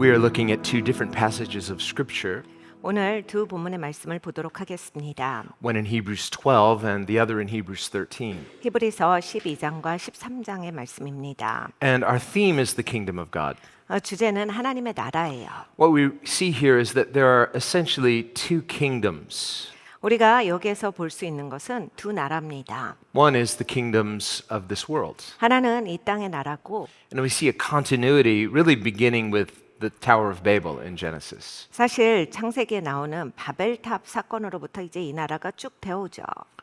We are looking at two different passages of Scripture, 오늘 두 본문의 말씀을 보도록 하겠습니다. one in Hebrews 12 and the other in Hebrews 13. 히브리서 12장과 13장의 말씀입니다. And our theme is the kingdom of God. 주제는 하나님의 나라예요. What we see here is that there are essentially two kingdoms. 우리가 여기에서 볼 수 있는 것은 두 나라입니다. One is the kingdoms of this world. 하나는 이 땅의 나라고 And we see a continuity really beginning with the Tower of Babel in Genesis. 사실 창세기에 나오는 바벨탑 사건으로부터 이제 이 나라가 쭉 되어오죠.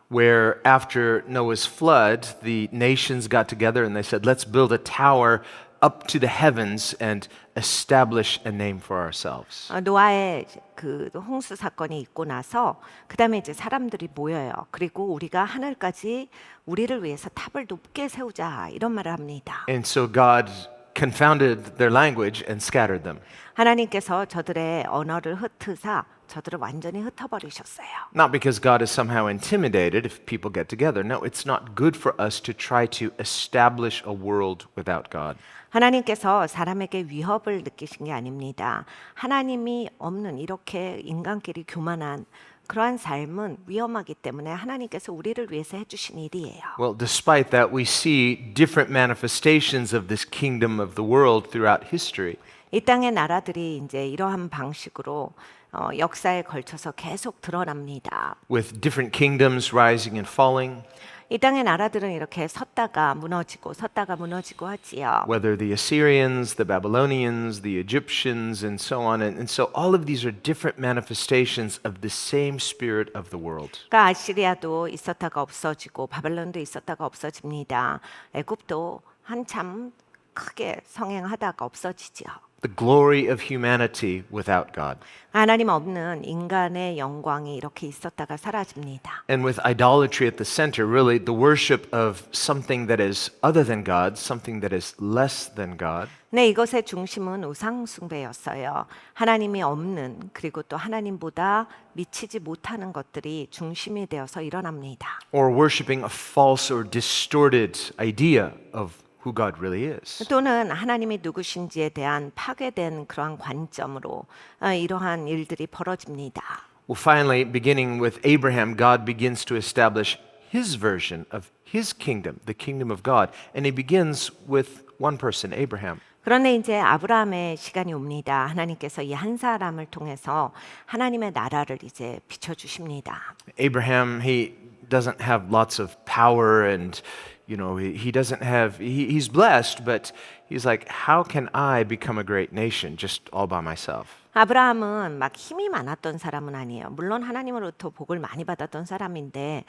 Where after Noah's flood, the nations got together and they said, let's build a tower up to the heavens and establish a name for ourselves. 노아의 그 홍수 사건이 있고 나서 그다음에 이제 사람들이 모여요. 그리고 우리가 하늘까지 우리를 위해서 탑을 높게 세우자 이런 말을 합니다. And so God confounded their language and scattered them. 하나님께서 저들의 언어를 흩으사 저들을 완전히 흩어버리셨어요. Not because God is somehow intimidated if people get together. No, it's not good for us to try to establish a world without God. 하나님께서 사람에게 위협을 느끼신 게 아닙니다. 하나님이 없는 이렇게 인간끼리 교만한 그러한 삶은 위험하기 때문에 하나님께서 우리를 위해서 해주신 일이에요. Well, despite that, we see different manifestations of this kingdom of the world throughout history. 이 땅의 나라들이 이제 이러한 방식으로 역사에 걸쳐서 계속 드러납니다. With different kingdoms rising and falling, 이 땅의 나라들은 이렇게 섰다가 무너지고 하지요. whether the Assyrians, the Babylonians, the Egyptians, and so on. And so all of these are different manifestations of the same spirit of the world. 그러니까 아시리아도 있었다가 없어지고 바벨론도 있었다가 없어집니다. 애굽도 한참 크게 성행하다가 없어지죠. The glory of humanity without God. 하나님 없는 인간의 영광이 이렇게 있었다가 사라집니다. And with idolatry at the center, really the worship of something that is other than God, something that is less than God. 네, 이것의 중심은 우상 숭배였어요. 하나님이 없는 그리고 또 하나님보다 미치지 못하는 것들이 중심이 되어서 일어납니다. Or worshiping a false or distorted idea of who God really is. 또는 하나님이 누구신지에 대한 파괴된 그러한 관점으로 이러한 일들이 벌어집니다. Well, finally, beginning with Abraham, God begins to establish his version of his kingdom, the kingdom of God. And he begins with one person, Abraham. 그런데 이제 아브라함의 시간이 옵니다. 하나님께서 이 한 사람을 통해서 하나님의 나라를 이제 비춰주십니다. Abraham, he doesn't have lots of power and he doesn't have, he's blessed, but he's like, how can I become a great nation just all by myself? 아브라함은 막 힘이 많았던 사람은 아니에요. 물론 하나님으로부터 복을 많이 받았던 사람인데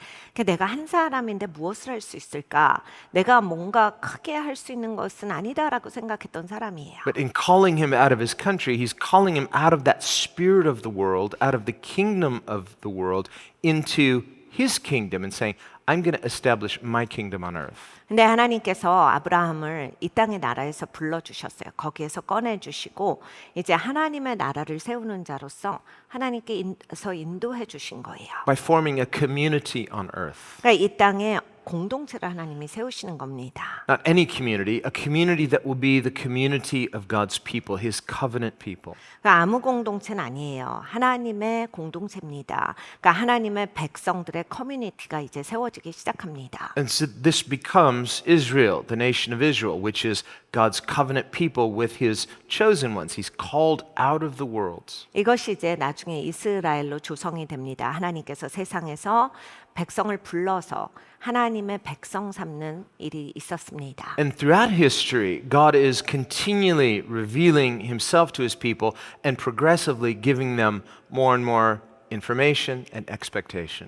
내가 한 사람인데 무엇을 할 수 있을까? 내가 뭔가 크게 할 수 있는 것은 아니다라고 생각했던 사람이에요. But in calling him out of his country, he's calling him out of that spirit of the world, out of the kingdom of the world, into his kingdom and saying, I'm going to establish my kingdom on earth. 근데 하나님께서 아브라함을 이 땅의 나라에서 불러주셨어요. 거기에서 꺼내주시고 이제 하나님의 나라를 세우는 자로서 하나님께서 인도해 주신 거예요. By forming a community on earth. 그러니까 이 땅에 공동체를 하나님이 세우시는 겁니다. Not any community, a community that will be the community of God's people, his covenant people. 그러니까 아무 공동체는 아니에요. 하나님의 공동체입니다. 그러니까 하나님의 백성들의 커뮤니티가 이제 세워지기 시작합니다. And so this becomes Israel, the nation of Israel, which is God's covenant people with his chosen ones. He's called out of the world. 이것이 이제 나중에 이스라엘로 조성이 됩니다. 하나님께서 세상에서 백성을 불러서 하나님의 백성 삼는 일이 있었습니다. And throughout history, God is continually revealing himself to his people and progressively giving them more and more information and expectation.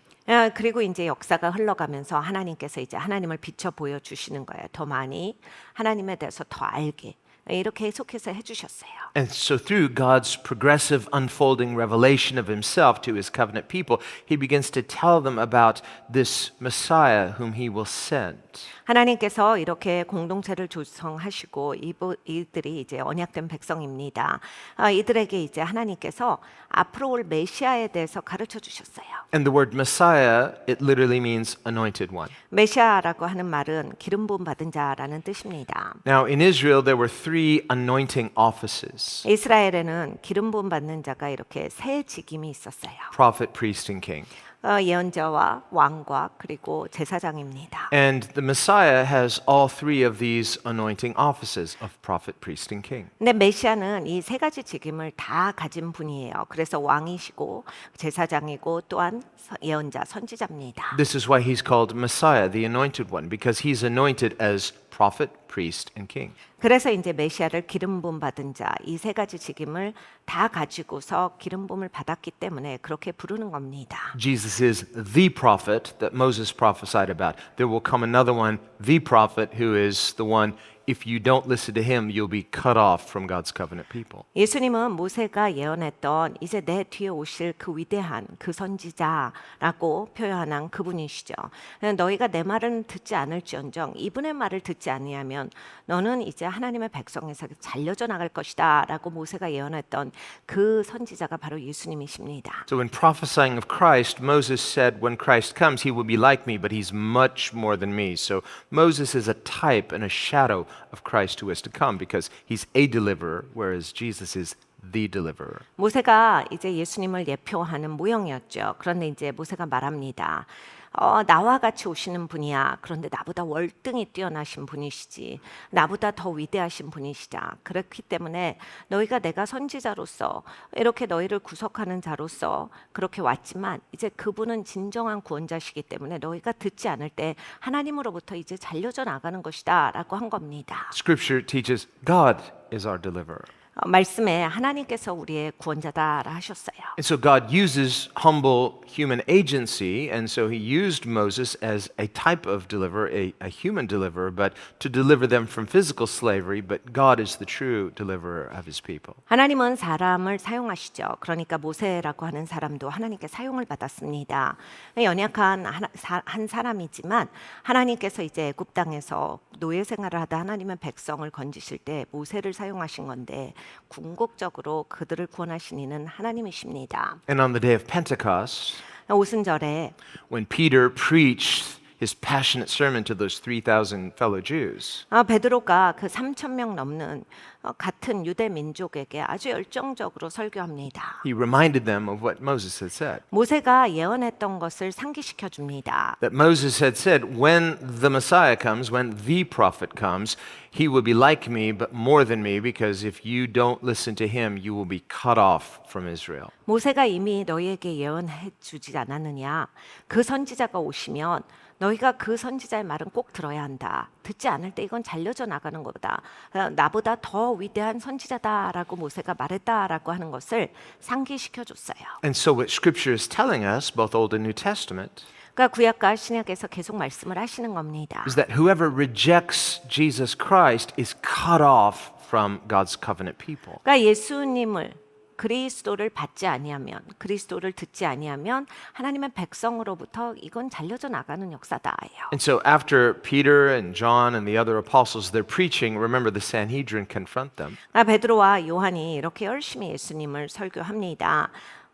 그리고 이제 역사가 흘러가면서 하나님께서 이제 하나님을 비춰 보여 주시는 거예요. 더 많이 하나님에 대해서 더 알게. 이렇게 계속해서 해주셨어요. And so through God's progressive unfolding revelation of himself to his covenant people, he begins to tell them about this Messiah whom he will send. 하나님께서 이렇게 공동체를 조성하시고 이들이 이제 언약된 백성입니다. 이들에게 이제 하나님께서 앞으로 올 메시아에 대해서 가르쳐 주셨어요. And the word Messiah, it literally means anointed one. 메시아라고 하는 말은 기름 부음 받은 자라는 뜻입니다. Now in Israel there were 3 three anointing offices: 이스라엘에는 기름 부음 받는 자가 이렇게 세 직임이 있었어요. prophet, priest, and king. 예언자와 왕과 그리고 제사장입니다. And the Messiah has all three of these anointing offices of prophet, priest, and king. 근데 메시아는 이 세 가지 직임을 다 가진 분이에요. 그래서 왕이시고 제사장이고 또한 예언자, 선지자입니다. This is why he's called Messiah, the anointed one, because he's anointed as prophet, priest, and king. 그래서 이제 메시아를 기름 부음 받은 자, 이 세 가지 직임을 다 가지고서 기름 부음을 받았기 때문에 그렇게 부르는 겁니다. Jesus is the prophet that Moses prophesied about. There will come another one, the prophet, who is the one, if you don't listen to him, you'll be cut off from God's covenant people. 예수님은 모세가 예언했던 이제 내 뒤에 오실 그 위대한 그 선지자라고 표현한 그분이시죠. 너희가 내 말은 듣지 않을지언정 이분의 말을 듣지 아니하면 너는 이제 하나님의 백성에서 잘려져 나갈 것이다라고 모세가 예언했던 그 선지자가 바로 예수님이십니다. So, in prophesying of Christ, Moses said, when Christ comes, he will be like me, but he's much more than me. So, Moses is a type and a shadow of Christ who is to come because he's a deliverer, whereas Jesus is the deliverer. 모세가 이제 예수님을 예표하는 모형이었죠. 그런데 이제 모세가 말합니다. 나와 같이 오시는 분이야. 그런데 나보다 월등히 뛰어나신 분이시지. 나보다 더 위대하신 분이시다. 그렇기 때문에 너희가 내가 선지자로서 이렇게 너희를 구속하는 자로서 그렇게 왔지만 이제 그분은 진정한 구원자시기 때문에 너희가 듣지 않을 때 하나님으로부터 이제 잘려져 나가는 것이다 라고 한 겁니다. Scripture teaches God is our deliverer. 말씀에 하나님께서 우리의 구원자다라 하셨어요. And so God uses humble human agency, and so he used Moses as a type of deliverer, a human deliverer, but to deliver them from physical slavery, but God is the true deliverer of his people. 하나님은 사람을 사용하시죠. 그러니까 모세라고 하는 사람도 하나님께 사용을 받았습니다. 연약한 한 사람이지만 하나님께서 이제 애굽 땅에서 노예 생활을 하다 하나님의 백성을 건지실 때 모세를 사용하신 건데 궁극적으로 그들을 구원하신 이는 하나님이십니다. And on the day of Pentecost, 오순절에 when Peter preached his passionate sermon to those 3,000 fellow Jews, 베드로가 그 3,000명 넘는 같은 유대 민족에게 아주 열정적으로 설교합니다. he reminded them of what Moses had said. 모세가 예언했던 것을 상기시켜 줍니다. That Moses had said, when the Messiah comes, when the prophet comes, he will be like me, but more than me, because if you don't listen to him, you will be cut off from Israel. 모세가 이미 너희에게 예언해 주지 않았느냐? 그 선지자가 오시면 너희가 그 선지자의 말은 꼭 들어야 한다. 듣지 않을 때 이건 잘려져 나가는 것보다 나보다 더 위대한 선지자다라고 모세가 말했다라고 하는 것을 상기시켜 줬어요. And so what Scripture is telling us, both Old and New Testament, 그러니까 구약과 신약에서 계속 말씀을 하시는 겁니다. is that whoever rejects Jesus Christ is cut off from God's covenant people. 그러니까 예수님을 그리스도를 받지 아니하면 그리스도를 듣지 아니하면 하나님의 백성으로부터 이건 잘려져 나가는 역사다예요. And so after Peter and John and the other apostles, they're preaching, remember the Sanhedrin confront them. 베드로와 요한이 이렇게 열심히 예수님을 설교합니다.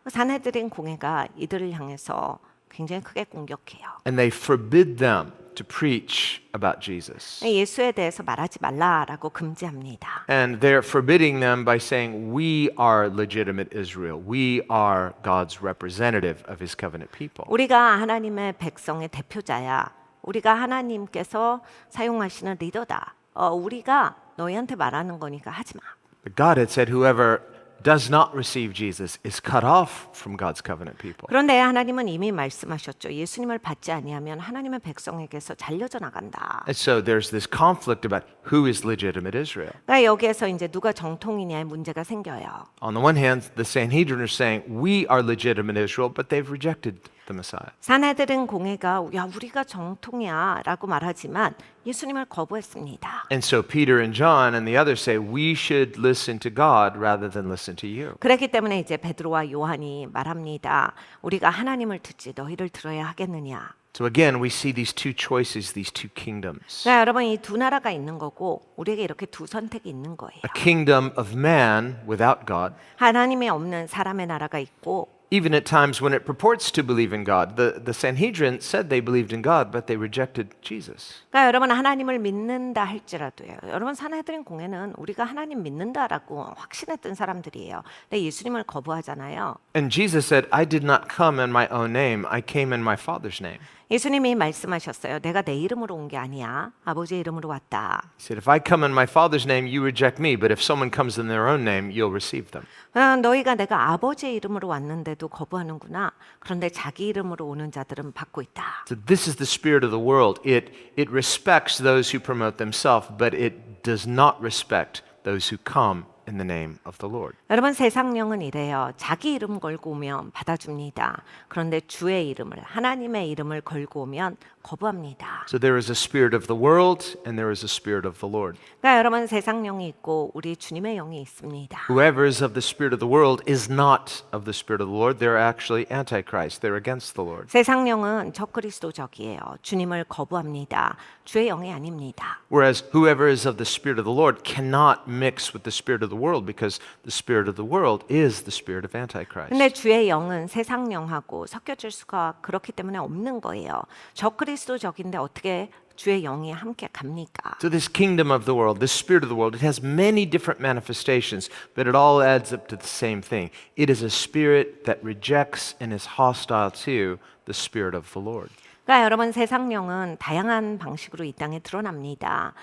산헤드린 공회가 이들을 향해서 굉장히 크게 공격해요. And they forbid them to preach about Jesus. 예수에 대해서 말하지 말라라고 금지합니다. And they're forbidding them by saying, we are legitimate Israel. We are God's representative of his covenant people. 우리가 하나님의 백성의 대표자야. 우리가 하나님께서 사용하시는 리더다. 우리가 너희한테 말하는 거니까 하지 마. But God had said, whoever does not receive Jesus is cut off from God's covenant people. 그런데 하나님은 이미 말씀하셨죠. 예수님을 받지 아니하면 하나님의 백성에게서 잘려져 나간다. And so there's this conflict about who is legitimate Israel. 그러니까 여기에서 이제 누가 정통이냐의 문제가 생겨요. On the one hand, the Sanhedrin are saying, we are legitimate Israel, but they've rejected the Messiah. 산헤드린 공회가 야 우리가 정통이야라고 말하지만 예수님을 거부했습니다. And so Peter and John and the others say, we should listen to God rather than listen to you. 그렇기 때문에 이제 베드로와 요한이 말합니다. 우리가 하나님을 듣지 너희를 들어야 하겠느냐. So again, we see these two choices, these two kingdoms. 그러니까 여러분 이 두 나라가 있는 거고 우리에게 이렇게 두 선택이 있는 거예요. A kingdom of man without God, 하나님이 없는 사람의 나라가 있고 even at times when it purports to believe in God. The Sanhedrin said they believed in God, but they rejected Jesus. 그러니까 여러분 하나님을 믿는다 할지라도요. 여러분 산헤드린 공회는 우리가 하나님 믿는다라고 확신했던 사람들이에요. 근데 예수님을 거부하잖아요. And Jesus said, I did not come in my own name. I came in my Father's name. 예수님이 말씀하셨어요. 내가 내 이름으로 온 게 아니야. 아버지의 이름으로 왔다. He said, if I come in my Father's name, you reject me. But if someone comes in their own name, you'll receive them. 너희가 내가 아버지의 이름으로 왔는데도 거부하는구나. 그런데 자기 이름으로 오는 자들은 받고 있다. So this is the spirit of the world. It respects those who promote themselves, but it does not respect those who come in the name of the Lord. 여러분 세상령은 이래요. 자기 이름 걸고 오면 받아줍니다. 그런데 주의 이름을 하나님의 이름을 걸고 오면 거부합니다. So there is a spirit of the world and there is a spirit of the Lord. 그러니까 여러분 세상령이 있고 우리 주님의 영이 있습니다. Whoever is of the spirit of the world is not of the spirit of the Lord. They're actually antichrist. They're against the Lord. 세상령은 적그리스도적이에요. 주님을 거부합니다. 주의 영이 아닙니다. Whereas whoever is of the spirit of the Lord cannot mix with the spirit of the world because the spirit of the world is the spirit of antichrist. 근데 주의 영은 세상 영하고 섞여질 수가 그렇기 때문에 없는 거예요. 적그리스도적인데 어떻게 주의 영이 함께 갑니까? So this kingdom of the world, this spirit of the world, it has many different manifestations, but it all adds up to the same thing. It is a spirit that rejects and is hostile to the spirit of the Lord. 그러니까 여러분 세상 영은 다양한 방식으로 이 땅에 드러납니다.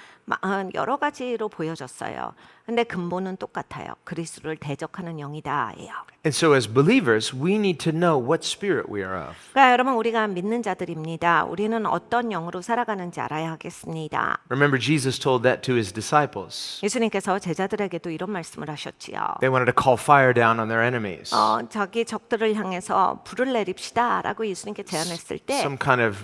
여러 가지로 보여졌어요. 근데 근본은 똑같아요. 그리스도를 대적하는 영이다예요. And so as believers, we need to know what spirit we are of. 그러니까 여러분 우리가 믿는 자들입니다. 우리는 어떤 영으로 살아가는지 알아야 하겠습니다. Remember, Jesus told that to his disciples. 예수님께서 제자들에게도 이런 말씀을 하셨지요. They wanted to call fire down on their enemies. 자기 적들을 향해서 불을 내립시다라고 예수님께 제안했을 때 Some kind of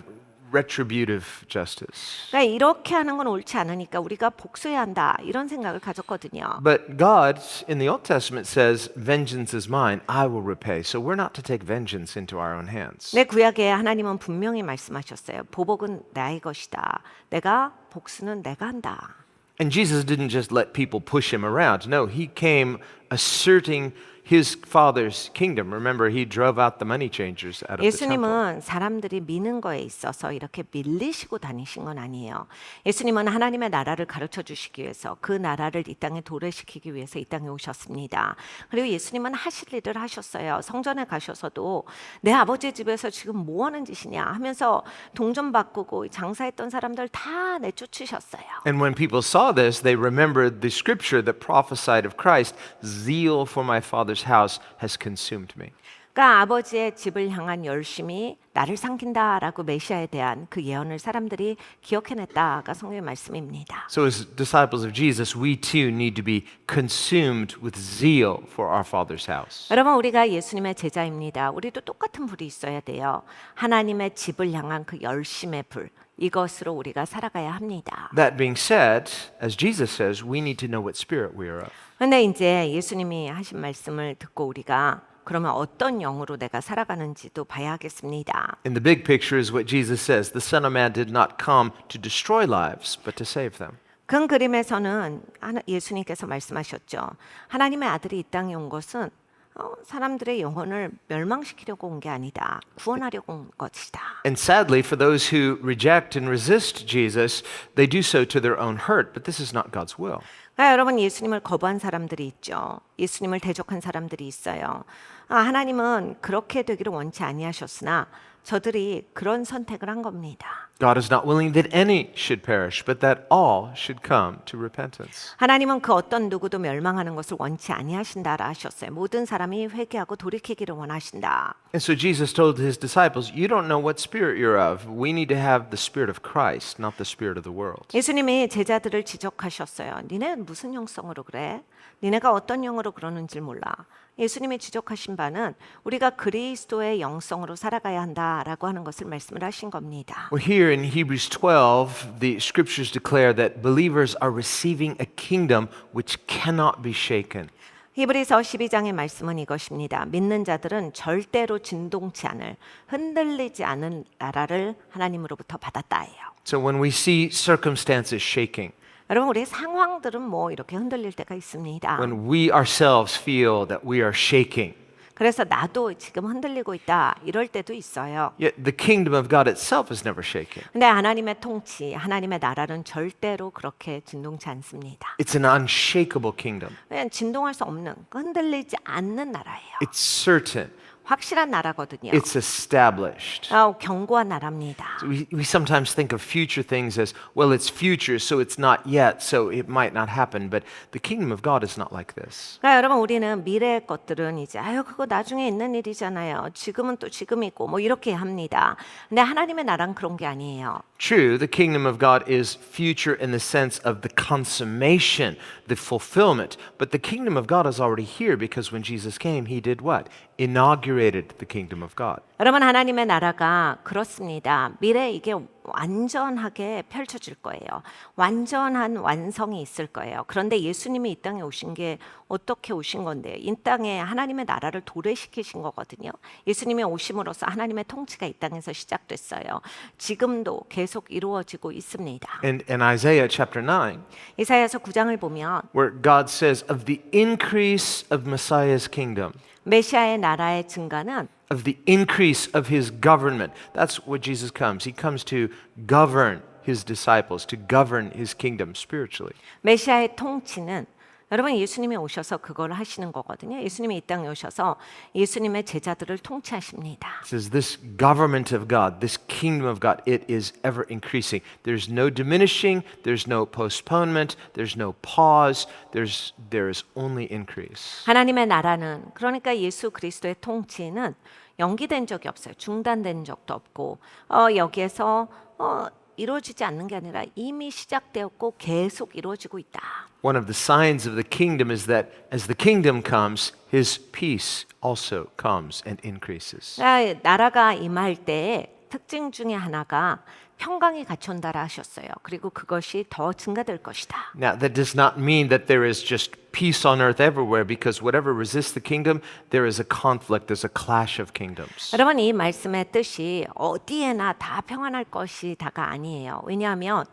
retributive justice. 그러니까 이렇게 하는 건 옳지 않으니까 우리가 복수해야 한다 이런 생각을 가졌거든요. But God in the Old Testament says, vengeance is mine, I will repay. So we're not to take vengeance into our own hands. 내 구약에 하나님은 분명히 말씀하셨어요. 보복은 나의 것이다. 내가 복수는 내가 한다. And Jesus didn't just let people push him around. No, he came asserting his father's kingdom. Remember, he drove out the money changers out of the temple. 예수님은 사람들이 미는 거에 있어서 이렇게 밀리시고 다니신 건 아니에요. 예수님은 하나님의 나라를 가르쳐 주시기 위해서 그 나라를 이 땅에 도래시키기 위해서 이 땅에 오셨습니다. 그리고 예수님은 하실 일을 하셨어요. 성전에 가셔서도 내 아버지 집에서 지금 뭐 하는 짓이냐 하면서 동전 바꾸고 장사했던 사람들 다 내쫓으셨어요. And when people saw this, they remembered the scripture that prophesied of Christ, zeal for my father's house has consumed me. 그러니까 아버지의 집을 향한 열심이 나를 삼킨다라고 메시아에 대한 그 예언을 사람들이 기억해냈다가 성경의 말씀입니다. So as disciples of Jesus, we too need to be consumed with zeal for our Father's house. 여러분 우리가 예수님의 제자입니다. 우리도 똑같은 불이 있어야 돼요. 하나님의 집을 향한 그 열심의 불. 이것으로 우리가 살아가야 합니다. That being said, as Jesus says, we need to know what spirit we are of. 그런데 이제 예수님이 하신 말씀을 듣고 우리가 그러면 어떤 영으로 내가 살아가는지도 봐야 하겠습니다. In the big picture is what Jesus says, the Son of Man did not come to destroy lives, but to save them. 큰 그림에서는 예수님께서 말씀하셨죠. 하나님의 아들이 이 땅에 온 것은 사람들의 영혼을 멸망시키려고 온 게 아니다. 구원하려고 온 것이다. And sadly, for those who reject and resist Jesus, they do so to their own hurt, but this is not God's will. 그러니까 여러분 예수님을 거부한 사람들이 있죠. 예수님을 대적한 사람들이 있어요. 하나님은 그렇게 되기를 원치 아니하셨으나 저들이 그런 선택을 한 겁니다. God is not willing that any should perish, but that all should come to repentance. 하나님은 그 어떤 누구도 멸망하는 것을 원치 아니하신다라 하셨어요. 모든 사람이 회개하고 돌이키기를 원하신다. And so Jesus told his disciples, you don't know what spirit you're of. We need to have the spirit of Christ, not the spirit of the world. 예수님이 제자들을 지적하셨어요. 니네 무슨 영성으로 그래? 니네가 어떤 영으로 그러는지 몰라. 예수님이 지적하신 바는 우리가 그리스도의 영성으로 살아가야 한다라고 하는 것을 말씀을 하신 겁니다. Well, here in Hebrews 12, the scriptures declare that believers are receiving a kingdom which cannot be shaken. 히브리서 12장의 말씀은 이것입니다. 믿는 자들은 절대로 진동치 않을 흔들리지 않은 나라를 하나님으로부터 받았다예요. So when we see circumstances shaking, 여러분 우리의 상황들은 뭐 이렇게 흔들릴 때가 있습니다. when we ourselves feel that we are shaking, 그래서 나도 지금 흔들리고 있다 이럴 때도 있어요. Yet the kingdom of God itself is never shaken. 근데 하나님의 통치, 하나님의 나라는 절대로 그렇게 진동치 않습니다. It's an unshakable kingdom. 그냥 진동할 수 없는, 흔들리지 않는 나라예요. It's certain. 확실한 나라거든요. It's established. 견고한 나라입니다. We sometimes think of future things as, well, it's future, so it's not yet, so it might not happen. But the kingdom of God is not like this. 그러니까 여러분 우리는 미래의 것들은 이제 그거 나중에 있는 일이잖아요. 지금은 또 지금이고 뭐 이렇게 합니다. 근데 하나님의 나라는 그런 게 아니에요. True, the kingdom of God is future in the sense of the consummation, the fulfillment. But the kingdom of God is already here because when Jesus came, he did what? Inaugurated the kingdom of God. 여러분 하나님의 나라가 그렇습니다. 미래에 이게 완전하게 펼쳐질 거예요. 완전한 완성이 있을 거예요. 그런데 예수님이 이 땅에 오신 게 어떻게 오신 건데 이 땅에 하나님의 나라를 도래시키신 거거든요. 예수님이 오심으로써 하나님의 통치가 이 땅에서 시작됐어요. 지금도 계속 이루어지고 있습니다. And in Isaiah chapter 9, 이사야서 9장을 보면 where God says of the increase of Messiah's kingdom, 메시아의 나라의 증가는 of the increase of his government. That's what Jesus comes. He comes to govern his disciples, to govern his kingdom spiritually. 메시아의 통치는 여러분 예수님이 오셔서 그걸 하시는 거거든요. 예수님이 이 땅에 오셔서 예수님의 제자들을 통치하십니다. It says this government of God, this kingdom of God, it is ever increasing. There's no diminishing, there's no postponement, there's no pause, there is only increase. 하나님의 나라는 그러니까 예수 그리스도의 통치는 연기된 적이 없어요. 중단된 적도 없고 여기에서 이루어지지 않는 게 아니라 이미 시작되었고 계속 이루어지고 있다. One of the signs of the kingdom is that as the kingdom comes, his peace also comes and increases. 나라가 임할 때 특징 중에 하나가 평강이 같이 온다라 하셨어요. 그리고 그것이 더 증가될 것이다. Now, that does not mean that there is just peace on earth everywhere, because whatever resists the kingdom, there is a conflict, there's a clash of kingdoms. 여러분 이 말씀의 뜻이 어디에나 다 평안할 것이다가 아니에요. 왜냐하면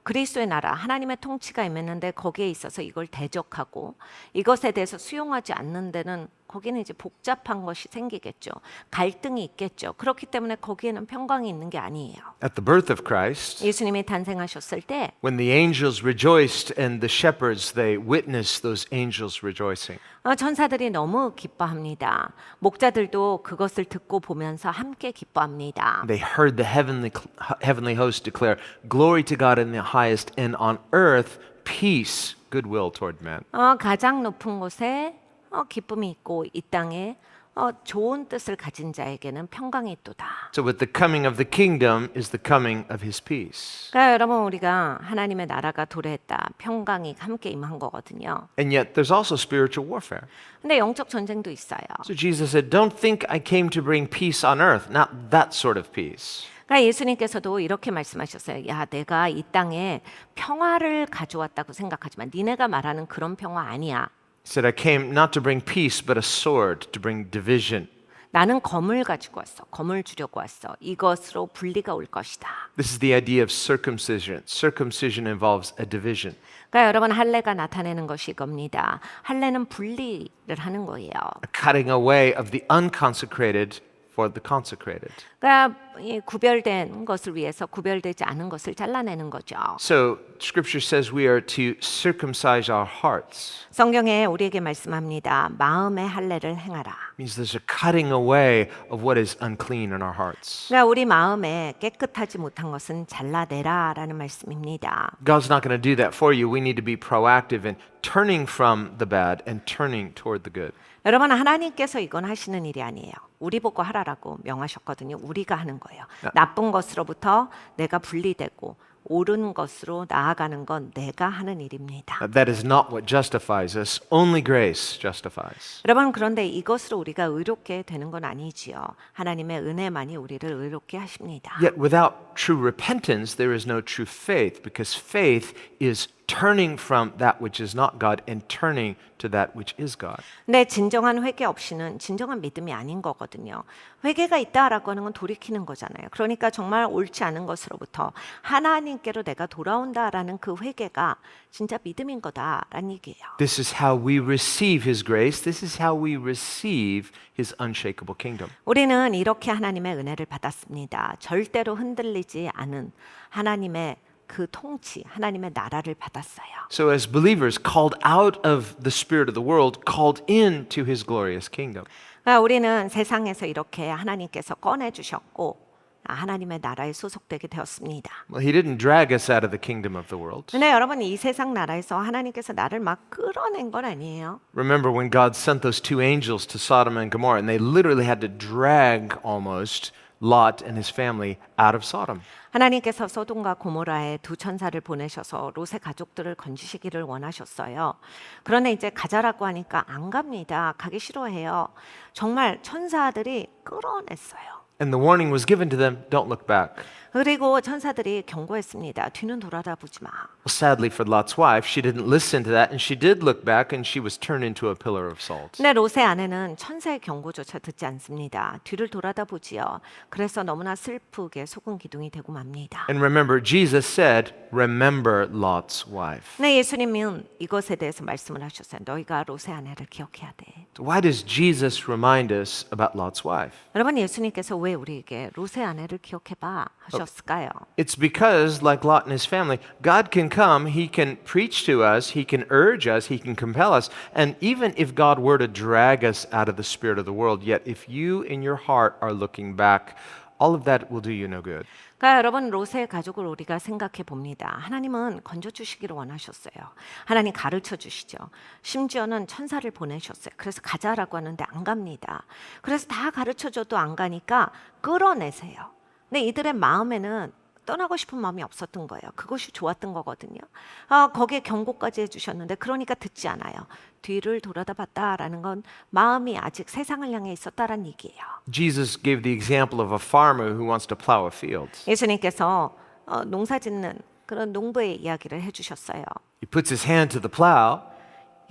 그리스도의 나라, 하나님의 통치가 임했는데 거기에 있어서 이걸 대적하고 이것에 대해서 수용하지 않는 데는 거기는 이제 복잡한 것이 생기겠죠. 갈등이 있겠죠. 그렇기 때문에 거기에는 평강이 있는 게 아니에요. At the birth of Christ, 예수님이 탄생하셨을 때 when the angels rejoiced and the shepherds, they witnessed those angels rejoicing. 천사들이 너무 기뻐합니다. 목자들도 그것을 듣고 보면서 함께 기뻐합니다. They heard the heavenly host declare, "Glory to God in the highest, and on earth peace, goodwill toward men." 가장 높은 곳에 기쁨이 있고 이 땅에 좋은 뜻을 가진 자에게는 평강이 있도다. So with the coming of the kingdom is the coming of his peace. 그러니까 여러분 우리가 하나님의 나라가 도래했다. 평강이 함께 임한 거거든요. And yet there's also spiritual warfare. 근데 영적 전쟁도 있어요. So Jesus said, "Don't think I came to bring peace on earth, not that sort of peace." 그러니까 예수님께서도 이렇게 말씀하셨어요. 야, 내가 이 땅에 평화를 가져왔다고 생각하지만 니네가 말하는 그런 평화 아니야. He said, "I came not to bring peace, but a sword, to bring division." 나는 검을 가지고 왔어. 검을 주려고 왔어. 이것으로 분리가 올 것이다. This is the idea of circumcision. Circumcision involves a division. 그러니까 여러분 할례가 나타내는 것이 이겁니다. 할례는 분리를 하는 거예요. A cutting away of the unconsecrated for the consecrated. 그러니까 이 구별된 것을 위해서 구별되지 않은 것을 잘라내는 거죠. So Scripture says we are to circumcise our hearts. 성경에 우리에게 말씀합니다. 마음의 할례를 행하라. It means there's a cutting away of what is unclean in our hearts. 그러니까 우리 마음에 깨끗하지 못한 것은 잘라내라라는 말씀입니다. God's not going to do that for you. We need to be proactive in turning from the bad and turning toward the good. 여러분 하나님께서 이건 하시는 일이 아니에요. 우리 보고 하라라고 명하셨거든요. 우리가 하는 거예요. 나쁜 것으로부터 내가 분리되고 옳은 것으로 나아가는 건 내가 하는 일입니다. That is not what justifies us. Only grace justifies. 여러분 그런데 이것으로 우리가 의롭게 되는 건 아니지요. 하나님의 은혜만이 우리를 의롭게 하십니다. Yet without true repentance, there is no true faith, because faith is turning from that which is not God and turning to that which is God. 내 진정한 회개 없이는 진정한 믿음이 아닌 거거든요. 회개가 있다라고 하는 건 돌이키는 거잖아요. 그러니까 정말 옳지 않은 것으로부터 하나님께로 내가 돌아온다라는 그 회개가 진짜 믿음인 거다라는 얘기예요. This is how we receive His grace. This is how we receive His unshakable kingdom. 우리는 이렇게 하나님의 은혜를 받았습니다. 절대로 흔들리지 않은 하나님의 그 통치, 하나님의 나라를 받았어요. So, as believers called out of the spirit of the world, called into His glorious kingdom. 그러니까 우리는 세상에서 이렇게 하나님께서 꺼내 주셨고 하나님의 나라에 소속되게 되었습니다. Well, He didn't drag us out of the kingdom of the world. 근데 여러분 이 세상 나라에서 하나님께서 나를 막 끌어낸 건 아니에요. Remember when God sent those two angels to Sodom and Gomorrah, and they literally had to drag almost Lot and his family out of Sodom. 하나님께서 소돔과 고모라에 두 천사를 보내셔서 롯의 가족들을 건지시기를 원하셨어요. 그런데 이제 가자라고 하니까 안 갑니다. 가기 싫어해요. 정말 천사들이 끌어냈어요. And the warning was given to them, don't look back. 그리고 천사들이 경고했습니다. 뒤는 돌아다보지 마. Well, sadly for Lot's wife, she didn't listen to that, and she did look back, and she was turned into a pillar of salt. 근데 롯의 아내는 천사의 경고조차 듣지 않습니다. 뒤를 돌아다보지요. 그래서 너무나 슬프게 소금 기둥이 되고 맙니다. And remember, Jesus said, remember Lot's wife. 네, 예수님은 이것에 대해서 말씀을 하셨어요. 너희가 롯의 아내를 기억해야 돼. So why does Jesus remind us about Lot's wife? 여러분 예수님께서 왜 우리에게 롯의 아내를 기억해봐 하셨을까요? It's because, like Lot and his family, God can come, He can preach to us, He can urge us, He can compel us, and even if God were to drag us out of the spirit of the world, yet if you in your heart are looking back, all of that will do you no good. 그러니까 여러분 롯의 가족을 우리가 생각해 봅니다. 하나님은 건져 주시기를 원하셨어요. 하나님 가르쳐 주시죠. 심지어는 천사를 보내셨어요. 그래서 가자라고 하는데 안 갑니다. 그래서 다 가르쳐 줘도 안 가니까 끌어내세요. 근데 이들의 마음에는 떠나고 싶은 마음이 없었던 거예요. 그것이 좋았던 거거든요. 거기에 경고까지 해주셨는데 그러니까 듣지 않아요. 뒤를 돌아다 봤다라는 건 마음이 아직 세상을 향해 있었다라는 얘기예요. Jesus gave the example of a farmer who wants to plow a field. 예수님께서 농사짓는 그런 농부의 이야기를 해주셨어요. He puts his hand to the plow,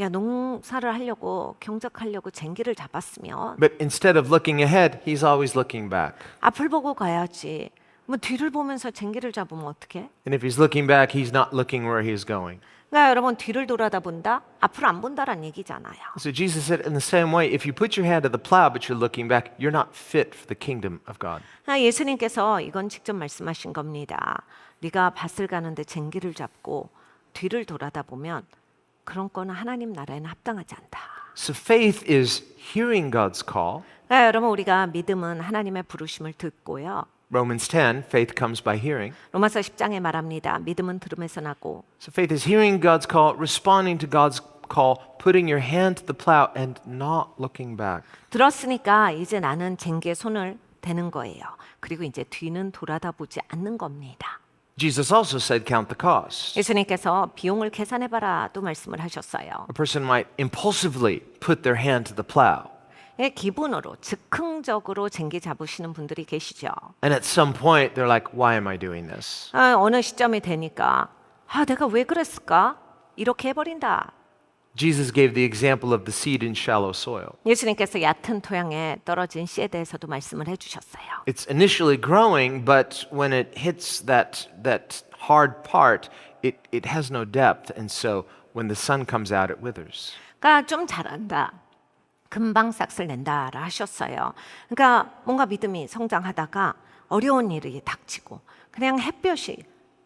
야, 농사를 하려고 경작하려고 쟁기를 잡았으면 but instead of looking ahead, he's always looking back. 앞을 보고 가야지. 뭐 뒤를 보면서 쟁기를 잡으면 어떡해? And if he's looking back, he's not looking where he is going. 그러니까 여러분 뒤를 돌아다 본다? 앞을 안 본다란 얘기잖아요. So Jesus said, in the same way, if you put your hand to the plow, but you're looking back, you're not fit for the kingdom of God. 예수님께서 이건 직접 말씀하신 겁니다. 네가 밭을 가는데 쟁기를 잡고 뒤를 돌아다 보면 그런 거는 하나님 나라에는 합당하지 않다. So faith is hearing God's call. 그러니까 여러분 우리가 믿음은 하나님의 부르심을 듣고요. Romans 10, faith comes by hearing. 로마서 10장에 말합니다. 믿음은 들음에서 나고. So faith is hearing God's call, responding to God's call, putting your hand to the plow and not looking back. 들었으니까 이제 나는 쟁기에 손을 대는 거예요. 그리고 이제 뒤는 돌아다 보지 않는 겁니다. Jesus also said, count the cost. 예수님께서 비용을 계산해봐라도 말씀을 하셨어요. A person might impulsively put their hand to the plow. 기분으로 즉흥적으로 쟁기 잡으시는 분들이 계시죠. And at some point, they're like, why am I doing this? 어느 시점이 되니까 내가 왜 그랬을까? 이렇게 해버린다. Jesus gave the example of the seed in shallow soil. 예수님께서 얕은 토양에 떨어진 씨에 대해서도 말씀을 해주셨어요. It's initially growing, but when it hits that hard part, it has no depth, and so when the sun comes out, it withers. 그러니까 좀 잘한다. 금방 싹을 낸다라 하셨어요. 그러니까 뭔가 믿음이 성장하다가 어려운 일이 닥치고 그냥 햇볕이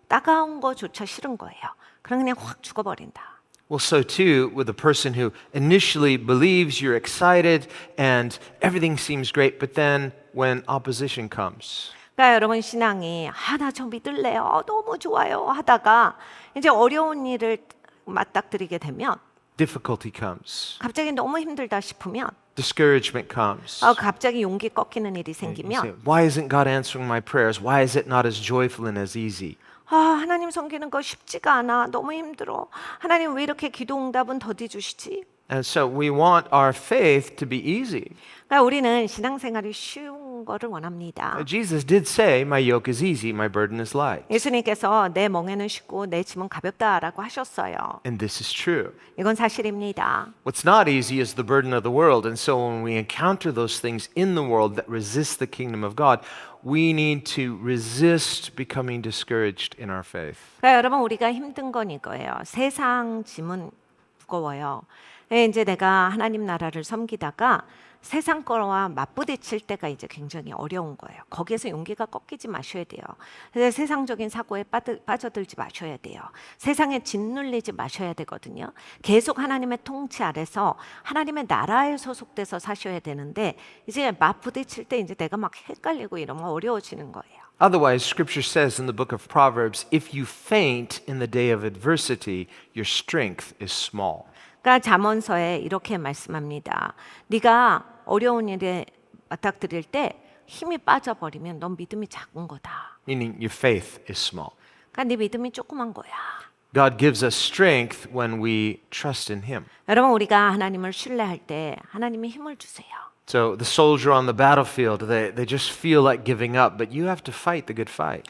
따가운 거조차 싫은 거예요. 그럼 그냥 확 죽어버린다. Well, so too with a person who initially believes you're excited and everything seems great, but then when opposition comes, 그러니까 여러분 신앙이 나 저 믿을래요. 너무 좋아요 하다가 이제 어려운 일을 맞닥뜨리게 되면 difficulty comes, 갑자기 너무 힘들다 싶으면 discouragement comes. 갑자기 용기 꺾이는 일이 You say, 생기면 why isn't God answering my prayers? Why is it not as joyful and as easy? 하나님 섬기는 거 쉽지가 않아. 너무 힘들어. 하나님 왜 이렇게 기도 응답은 더디 주시지? And so we want our faith to be easy. 그러니까 우리는 신앙생활이 쉬운 거를 원합니다. Jesus did say, "My yoke is easy, my burden is light." 예수님께서 내 멍에는 쉽고 내 짐은 가볍다라고 하셨어요. And this is true. 이건 사실입니다. What's not easy is the burden of the world. And so when we encounter those things in the world that resist the kingdom of God, we need to resist becoming discouraged in our faith. 그러니까 여러분 우리가 힘든 건 이거예요. 세상 짐은 무거워요. 이제 내가 하나님 나라를 섬기다가 세상 거와 맞부딪힐 때가 이제 굉장히 어려운 거예요. 거기에서 용기가 꺾이지 마셔야 돼요. 그래서 세상적인 사고에 빠져들지 마셔야 돼요. 세상에 짓눌리지 마셔야 되거든요. 계속 하나님의 통치 아래서 하나님의 나라에 소속돼서 사셔야 되는데 이제 맞부딪힐 때 이제 내가 막 헷갈리고 이러면 어려워지는 거예요. Otherwise, Scripture says in the book of Proverbs, if you faint in the day of adversity, your strength is small. 그러니까 잠언서에 이렇게 말씀합니다. 네가 어려운 일에 맞닥뜨릴 때 힘이 빠져버리면 넌 믿음이 작은 거다. Meaning your faith is small. 그러니까 네 믿음이 조그만 거야. God gives us strength when we trust in Him. 여러분 우리가 하나님을 신뢰할 때 하나님이 힘을 주세요. So the soldier on the battlefield, they just feel like giving up, but you have to fight the good fight.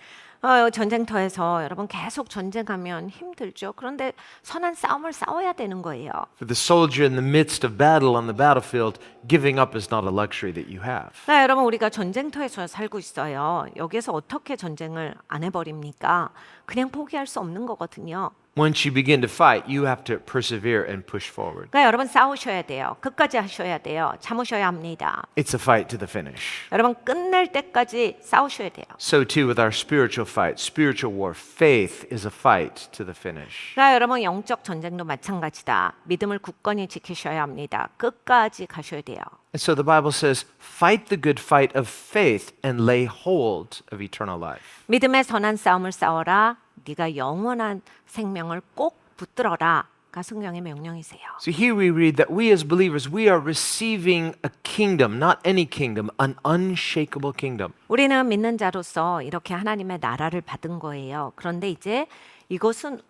전쟁터에서 여러분 계속 전쟁하면 힘들죠. 그런데 선한 싸움을 싸워야 되는 거예요. For the soldier in the midst of battle on the battlefield, giving up is not a luxury that you have. 네, 여러분 우리가 전쟁터에서 살고 있어요. 여기서 어떻게 전쟁을 안 해버립니까? 그냥 포기할 수 없는 거거든요. Once you begin to fight, you have to persevere and push forward. 그러니까 여러분 싸우셔야 돼요. 끝까지 하셔야 돼요. 참으셔야 합니다. It's a fight to the finish. 여러분 끝낼 때까지 싸우셔야 돼요. So too with our spiritual fight, spiritual war, faith is a fight to the finish. 그러니까 여러분 영적 전쟁도 마찬가지다. 믿음을 굳건히 지키셔야 합니다. 끝까지 가셔야 돼요. And so the Bible says, fight the good fight of faith and lay hold of eternal life. 믿음의 선한 싸움을 싸워라. 네가 영원한 생명을 꼭 붙들어라.가 성경의 명령이세요. So here we read that we as believers, we are receiving a kingdom, not any kingdom, an unshakable kingdom. 우리는 믿는 자로서 이렇게 하나님의 나라를 받은 거예요. 그런데 이제 이것은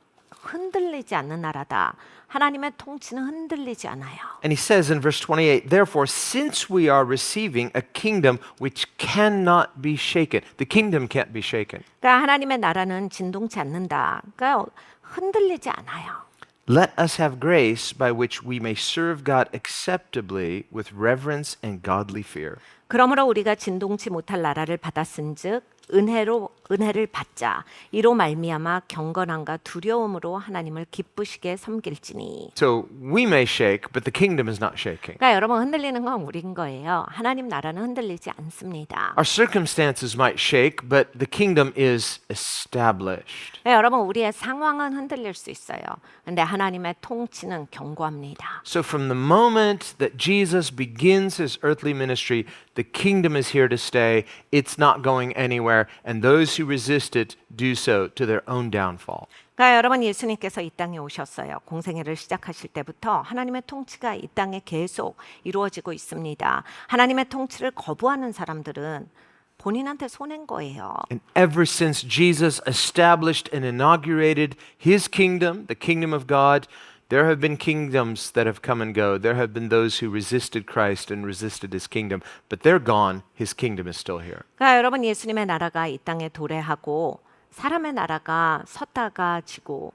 흔들리지 않는 나라다. 하나님의 통치는 흔들리지 않아요. And he says in verse 28, therefore, since we are receiving a kingdom which cannot be shaken, the kingdom can't be shaken. 그러니까 하나님의 나라는 진동치 않는다. 그러니까 흔들리지 않아요. Let us have grace by which we may serve God acceptably with reverence and godly fear. 그러므로 우리가 진동치 못할 나라를 받았은즉 은혜를 받자. 이로 말미암아 경건함과 두려움으로 하나님을 기쁘시게 섬길지니. So we may shake, but the kingdom is not shaking. 그러니까 여러분 흔들리는 건 우린 거예요. 하나님 나라는 흔들리지 않습니다. Our circumstances might shake, but the kingdom is established. 네, 여러분 우리의 상황은 흔들릴 수 있어요. 근데 하나님의 통치는 견고합니다. So from the moment that Jesus begins his earthly ministry, the kingdom is here to stay. It's not going anywhere. And those who resist it do so to their own downfall. 그러니까 여러분 예수님께서 이 땅에 오셨어요. 공생애를 시작하실 때부터 하나님의 통치가 이 땅에 계속 이루어지고 있습니다. 하나님의 통치를 거부하는 사람들은 본인한테 손해인 거예요. And ever since Jesus established and inaugurated his kingdom, the kingdom of God, there have been kingdoms that have come and go. There have been those who resisted Christ and resisted his kingdom, but they're gone. His kingdom is still here. 그러니까 여러분 예수님의 나라가 이 땅에 도래하고 사람의 나라가 섰다가 지고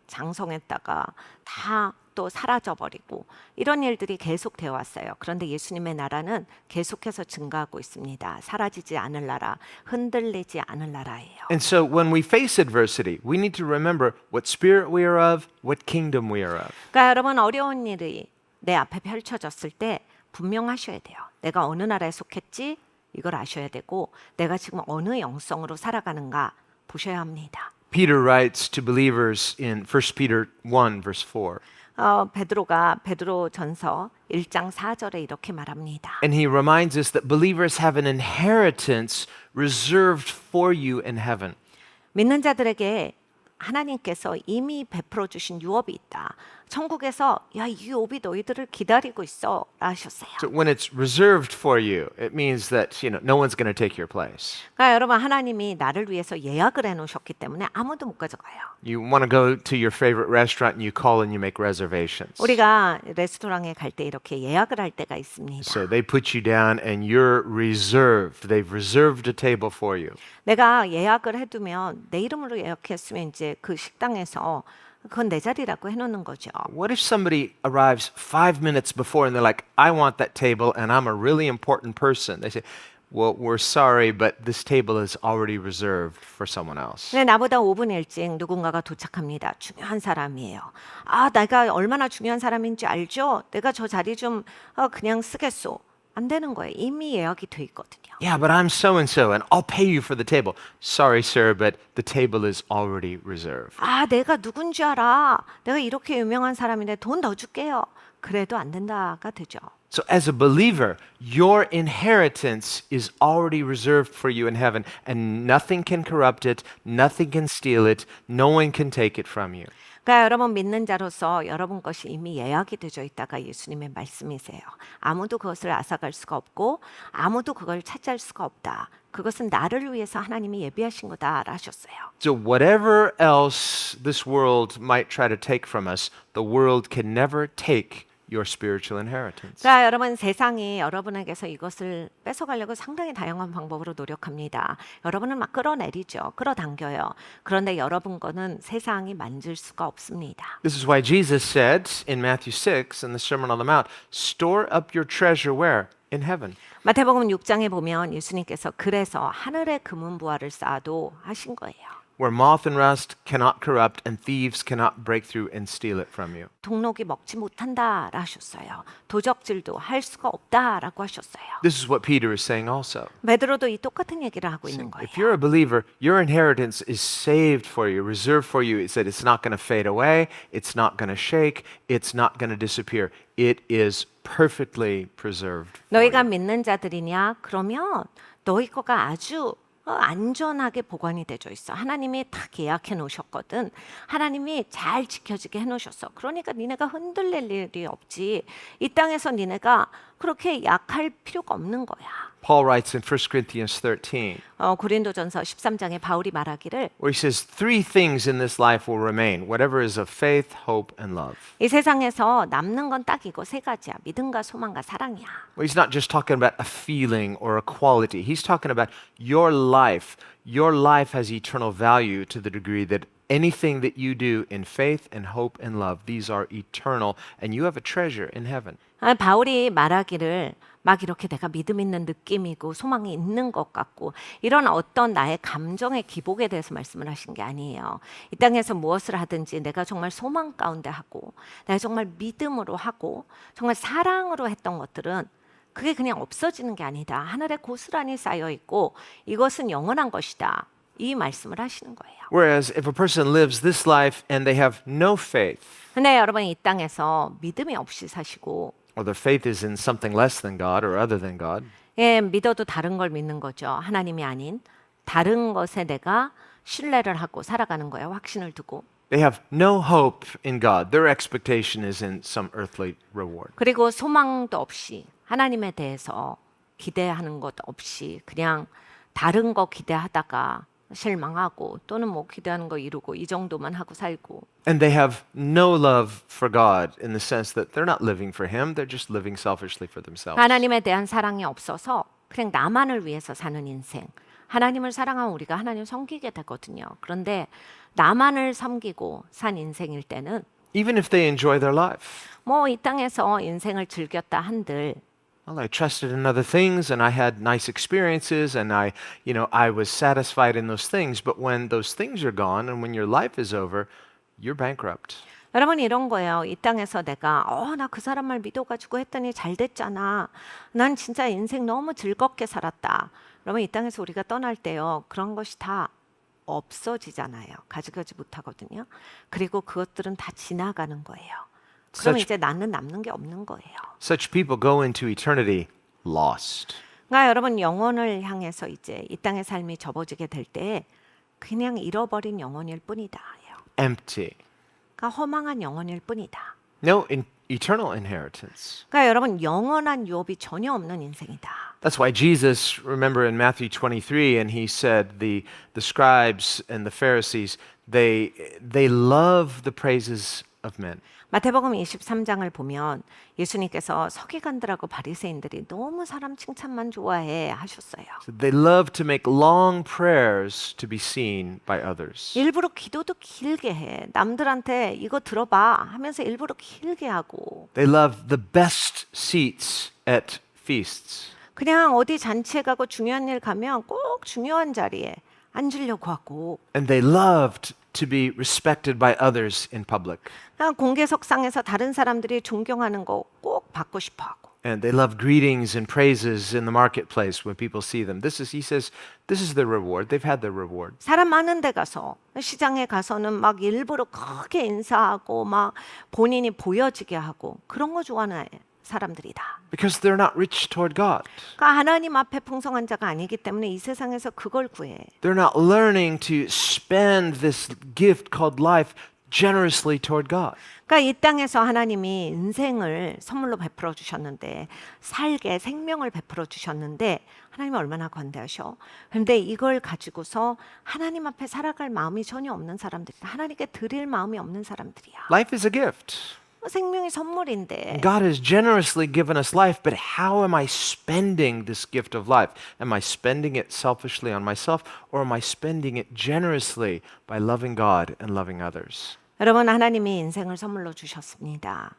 장성했다가 다 또 사라져버리고 이런 일들이 계속되어 왔어요. 그런데 예수님의 나라는 계속해서 증가하고 있습니다. 사라지지 않을 나라, 흔들리지 않을 나라예요. And so when we face adversity, we need to remember what spirit we are of, what kingdom we are of. 그러니까 여러분 어려운 일이 내 앞에 펼쳐졌을 때 분명하셔야 돼요. 내가 어느 나라에 속했지? 이걸 아셔야 되고 내가 지금 어느 영성으로 살아가는가 보셔야 합니다. Peter writes to believers in 1 Peter 1 verse 4. 베드로가 베드로전서 1장 4절에 이렇게 말합니다. And he reminds us that believers have an inheritance reserved for you in heaven. 믿는 자들에게 하나님께서 이미 베풀어 주신 유업이 있다. 천국에서 야, 이 옵이 너희들을 기다리고 있어 하셨어요. So when it's reserved for you, it means that, no one's going to take your place. 그러니까 여러분 하나님이 나를 위해서 예약을 해놓으셨기 때문에 아무도 못 가져가요. You want to go to your favorite restaurant and you call and you make reservations. 우리가 레스토랑에 갈 때 이렇게 예약을 할 때가 있습니다. So they put you down and you're reserved. They've reserved a table for you. 내가 예약을 해두면 내 이름으로 예약했으면 이제 그 식당에서 그건 내 자리라고 해놓는 거죠. What if somebody arrives 5 minutes before and they're like, I want that table and I'm a really important person? They say, well, we're sorry, but this table is already reserved for someone else. 근데 나보다 5분 일찍 누군가가 도착합니다. 중요한 사람이에요. 아, 내가 얼마나 중요한 사람인지 알죠? 내가 저 자리 좀 그냥 쓰겠소. 안 되는 거예요. 이미 예약이 돼 있거든요. Yeah, but I'm so and so and I'll pay you for the table. Sorry, sir, but the table is already reserved. 아, 내가 누군지 알아. 내가 이렇게 유명한 사람인데 돈 더 줄게요. 그래도 안 된다가 되죠. So, as a believer, your inheritance is already reserved for you in heaven, and nothing can corrupt it, nothing can steal it, no one can take it from you. 그러니까 여러분 믿는 자로서 여러분 것이 이미 예약이 되어 있다가 예수님의 말씀이세요. 아무도 그것을 앗아갈 수가 없고 아무도 그걸 차지할 수가 없다. 그것은 나를 위해서 하나님이 예비하신 거다라 하셨어요. So, whatever else this world might try to take from us, the world can never take your spiritual inheritance. 자, 여러분 세상이 여러분에게서 이것을 뺏어가려고 상당히 다양한 방법으로 노력합니다. 여러분은 막 끌어내리죠. 끌어당겨요. 그런데 여러분 거는 세상이 만질 수가 없습니다. This is why Jesus said in Matthew 6 in the Sermon on the Mount, store up your treasure where? In heaven. 마태복음 6장에 보면 예수님께서 그래서 하늘의 금은 부화를 쌓아도 하신 거예요. Where moth and rust cannot corrupt and thieves cannot break through and steal it from you. 동록이 먹지 못한다라 하셨어요. 도적질도 할 수가 없다라고 하셨어요. This is what Peter is saying also. 베드로도 이 똑같은 얘기를 하고 있는 거예요. If you're a believer, your inheritance is saved for you, reserved for you. It said it's not going to fade away, it's not going to shake, it's not going to disappear. It is perfectly preserved. for 너희가 you. 믿는 자들이냐? 그러면 너희 거가 아주 안전하게 보관이 되어 있어. 하나님이 다 계약해 놓으셨거든. 하나님이 잘 지켜지게 해 놓으셨어. 그러니까 니네가 흔들릴 일이 없지. 이 땅에서 니네가 그렇게 약할 필요가 없는 거야. Paul writes in 1 Corinthians 13, 고린도전서 13장에 바울이 말하기를 where he says, 3 things in this life will remain, whatever is of faith, hope, and love. 이 세상에서 남는 건 딱 이거 세 가지야. 믿음과 소망과 사랑이야. Well, he's not just talking about a feeling or a quality. He's talking about your life. Your life has eternal value to the degree that anything that you do in faith and hope and love, these are eternal, and you have a treasure in heaven. 바울이 말하기를 막 이렇게 내가 믿음 있는 느낌이고 소망이 있는 것 같고 이런 어떤 나의 감정의 기복에 대해서 말씀을 하신 게 아니에요. 이 땅에서 무엇을 하든지 내가 정말 소망 가운데 하고 내가 정말 믿음으로 하고 정말 사랑으로 했던 것들은 그게 그냥 없어지는 게 아니다. 하늘에 고스란히 쌓여 있고 이것은 영원한 것이다. 이 말씀을 하시는 거예요. Whereas if a person lives this life and they have no faith, 근데 여러분 이 땅에서 믿음이 없이 사시고 or their faith is in something less than God or other than God, 예, 믿어도 다른 걸 믿는 거죠. 하나님이 아닌 다른 것에 내가 신뢰를 하고 살아가는 거예요. 확신을 두고. they have no hope in God. Their expectation is in some earthly reward. 그리고 소망도 없이 하나님에 대해서 기대하는 것 없이 그냥 다른 거 기대하다가 실망하고 또는 뭐 기대하는 거 이루고 이 정도만 하고 살고. And they have no love for God in the sense that they're not living for Him, they're just living selfishly for themselves. 하나님에 대한 사랑이 없어서 그냥 나만을 위해서 사는 인생. 하나님을 사랑하면 우리가 하나님을 섬기게 되거든요. 그런데 나만을 섬기고 산 인생일 때는 Even if they enjoy their life. 뭐 이 땅에서 인생을 즐겼다 한들 Well, I trusted in other things and I had nice experiences and I was satisfied in those things. But when those things are gone and when your life is over, you're bankrupt. 여러분 이런 거예요. 이 땅에서 내가 나 그 사람 말 믿어가지고 했더니 잘 됐잖아. 난 진짜 인생 너무 즐겁게 살았다. 그러면 이 땅에서 우리가 떠날 때요. 그런 것이 다 없어지잖아요. 가져가지 못하거든요. 그리고 그것들은 다 지나가는 거예요. 그럼 Such- 이제 나는 남는 게 없는 거예요. Such people go into eternity lost. 그러니까 여러분 영혼을 향해서 이제 이 땅의 삶이 접어지게 될 때 그냥 잃어버린 영혼일 뿐이다. Empty. 그러니까 허망한 영혼일 뿐이다. No, eternal inheritance. 그러니까 여러분 영원한 유업이 전혀 없는 인생이다. That's why Jesus, remember in Matthew 23, and he said the scribes and the Pharisees, they love the praises of men. 마태복음 23장을 보면 예수님께서 서기관들하고 바리새인들이 너무 사람 칭찬만 좋아해 하셨어요. So they love to make long prayers to be seen by others. 일부러 기도도 길게 해. 남들한테 이거 들어봐 하면서 일부러 길게 하고. They love the best seats at feasts. 그냥 어디 잔치에 가고 중요한 일 가면 꼭 중요한 자리에 앉으려고 하고. And they loved to be respected by others in public. 그냥 공개석상에서 다른 사람들이 존경하는 거 꼭 받고 싶어 하고. And they love greetings and praises in the marketplace when people see them. He says, this is their reward. They've had their reward. 사람 많은 데 가서 시장에 가서는 막 일부러 크게 인사하고 막 본인이 보여지게 하고 그런 거 좋아하는 사람들이다. Because they're not rich toward God. 그러니까 하나님 앞에 풍성한 자가 아니기 때문에 이 세상에서 그걸 구해. They're not learning to spend this gift called life generously toward God. 그러니까 이 땅에서 하나님이 인생을 선물로 베풀어 주셨는데 살게 생명을 베풀어 주셨는데 하나님이 얼마나 관대하셔. 그런데 이걸 가지고서 하나님 앞에 살아갈 마음이 전혀 없는 사람들이다. 하나님께 드릴 마음이 없는 사람들이야. Life is a gift. 생명이 선물인데 God has generously given us life, but how am I spending this gift of life? Am I spending it selfishly on myself, or am I spending it generously by loving God and loving others? 여러분 하나님이 인생을 선물로 주셨습니다.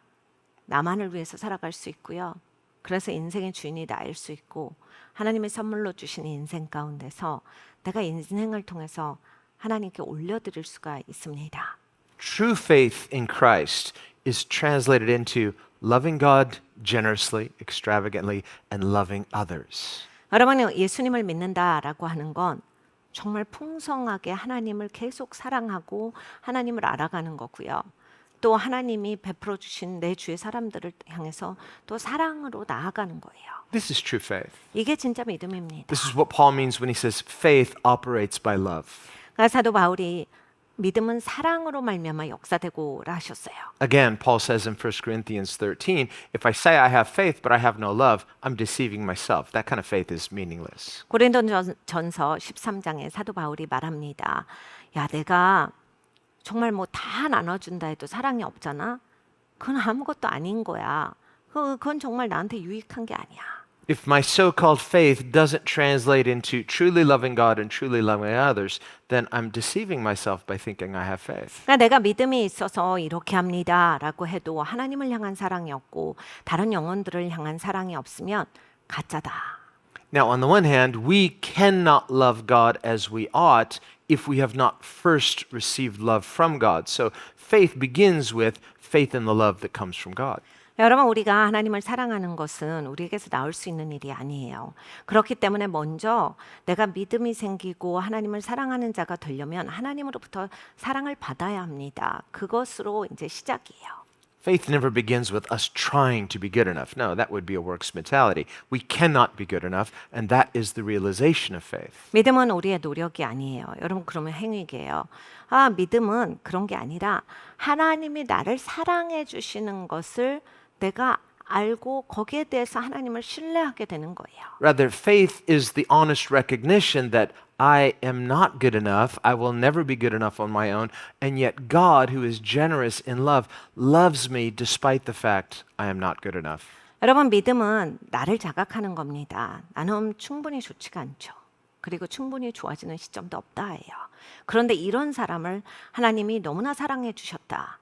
나만을 위해서 살아갈 수 있고요. 그래서 인생의 주인이 나일 수 있고 하나님의 선물로 주신 인생 가운데서 내가 인생을 통해서 하나님께 올려드릴 수가 있습니다. True faith in Christ is translated into loving God generously, extravagantly, and loving others. 여러분 예수님을 믿는다라고 하는 건 정말 풍성하게 하나님을 계속 사랑하고 하나님을 알아가는 거고요. 또 하나님이 베풀어 주신 내 주의 사람들을 향해서 또 사랑으로 나아가는 거예요. This is true faith. 이게 진짜 믿음입니다. This is what Paul means when he says faith operates by love. 그러니까 사도 바울이 믿음은 사랑으로 말미암아 역사되고라 하셨어요. Again, Paul says in 1 Corinthians 13, if I say I have faith but I have no love, I'm deceiving myself. That kind of faith is meaningless. 고린도전서 13장에 사도 바울이 말합니다. 야, 내가 정말 뭐 다 나눠준다 해도 사랑이 없잖아. 그건 아무것도 아닌 거야. 그건 정말 나한테 유익한 게 아니야. If my so-called faith doesn't translate into truly loving God and truly loving others, then I'm deceiving myself by thinking I have faith. 그러니까 내가 믿음이 있어서 이렇게 합니다라고 해도 하나님을 향한 사랑이 없고 다른 영혼들을 향한 사랑이 없으면 가짜다. Now, on the one hand, we cannot love God as we ought if we have not first received love from God. So faith begins with faith in the love that comes from God. 여러분 우리가 하나님을 사랑하는 것은 우리에게서 나올 수 있는 일이 아니에요. 그렇기 때문에 먼저 내가 믿음이 생기고 하나님을 사랑하는 자가 되려면 하나님으로부터 사랑을 받아야 합니다. 그것으로 이제 시작이에요. Faith never begins with us trying to be good enough. No, that would be a works mentality. We cannot be good enough, and that is the realization of faith. 믿음은 우리의 노력이 아니에요. 여러분 그러면 행위게요. 믿음은 그런 게 아니라 하나님이 나를 사랑해 주시는 것을 내가 알고 거기에 대해서 하나님을 신뢰하게 되는 거예요. Rather, faith is the honest recognition that I am not good enough, I will never be good enough on my own, and yet God, who is generous in love, loves me despite the fact I am not good enough. 여러분 믿음은 나를 자각하는 겁니다. 나는 충분히 좋지가 않죠. 그리고 충분히 좋아지는 시점도 없다 해요. 그런데 이런 사람을 하나님이 너무나 사랑해 주셨다.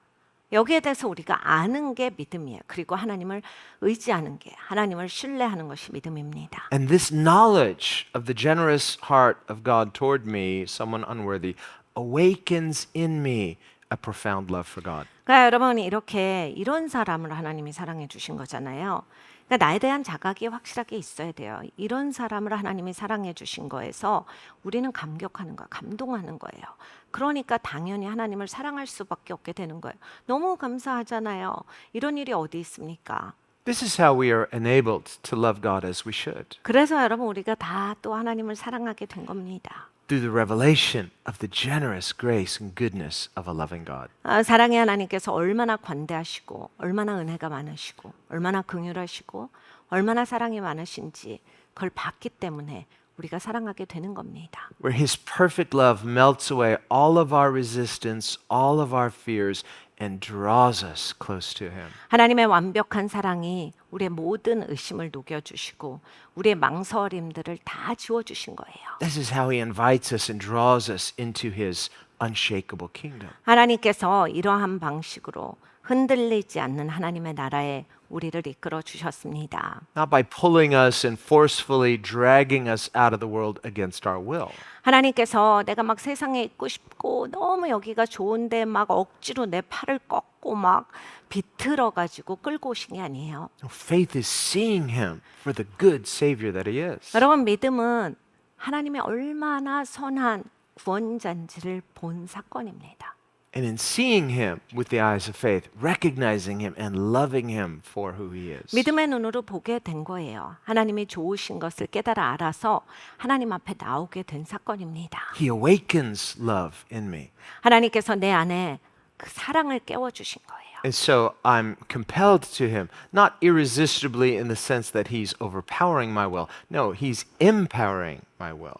여기에 대해서 우리가 아는 게 믿음이에요. 그리고 하나님을 의지하는 게, 하나님을 신뢰하는 것이 믿음입니다. And this knowledge of the generous heart of God toward me, someone unworthy, awakens in me a profound love for God. 그러니까 여러분 이렇게 이런 사람을 하나님이 사랑해 주신 거잖아요. 그러니까 나에 대한 자각이 확실하게 있어야 돼요. 이런 사람을 하나님이 사랑해 주신 거에서 우리는 감격하는 거예요. 감동하는 거예요. 그러니까 당연히 하나님을 사랑할 수밖에 없게 되는 거예요. 너무 감사하잖아요. 이런 일이 어디 있습니까? This is how we are enabled to love God as we should. 그래서 여러분 우리가 다 또 하나님을 사랑하게 된 겁니다. through the revelation of the generous grace and goodness of a loving God. 사랑의 하나님께서 얼마나 관대하시고 얼마나 은혜가 많으시고 얼마나 긍휼하시고 얼마나 사랑이 많으신지 그걸 봤기 때문에 우리가 사랑하게 되는 겁니다. Where his perfect love melts away all of our resistance, all of our fears, and draws us close to him. 하나님의 완벽한 사랑이 우리의 모든 의심을 녹여주시고 우리의 망설임들을 다 지워주신 거예요. This is how he invites us and draws us into his unshakable kingdom. 하나님께서 이러한 방식으로 흔들리지 않는 하나님의 나라에 우리를 이끌어 주셨습니다. Not by pulling us and forcefully dragging us out of the world against our will. 하나님께서 내가 막 세상에 있고 싶고 너무 여기가 좋은데 막 억지로 내 팔을 꺾고 막 비틀어 가지고 끌고 오신 게 아니에요. No, faith is seeing him for the good Savior that he is. 여러분 믿음은 하나님의 얼마나 선한 구원자인지를 본 사건입니다. And in seeing him with the eyes of faith, recognizing him and loving him for who he is. 믿음의 눈으로 보게 된 거예요. 하나님이 좋으신 것을 깨달아 알아서 하나님 앞에 나오게 된 사건입니다. He awakens love in me. 하나님께서 내 안에 그 사랑을 깨워 주신 거예요. And so I'm compelled to him, not irresistibly in the sense that he's overpowering my will. No, he's empowering my will.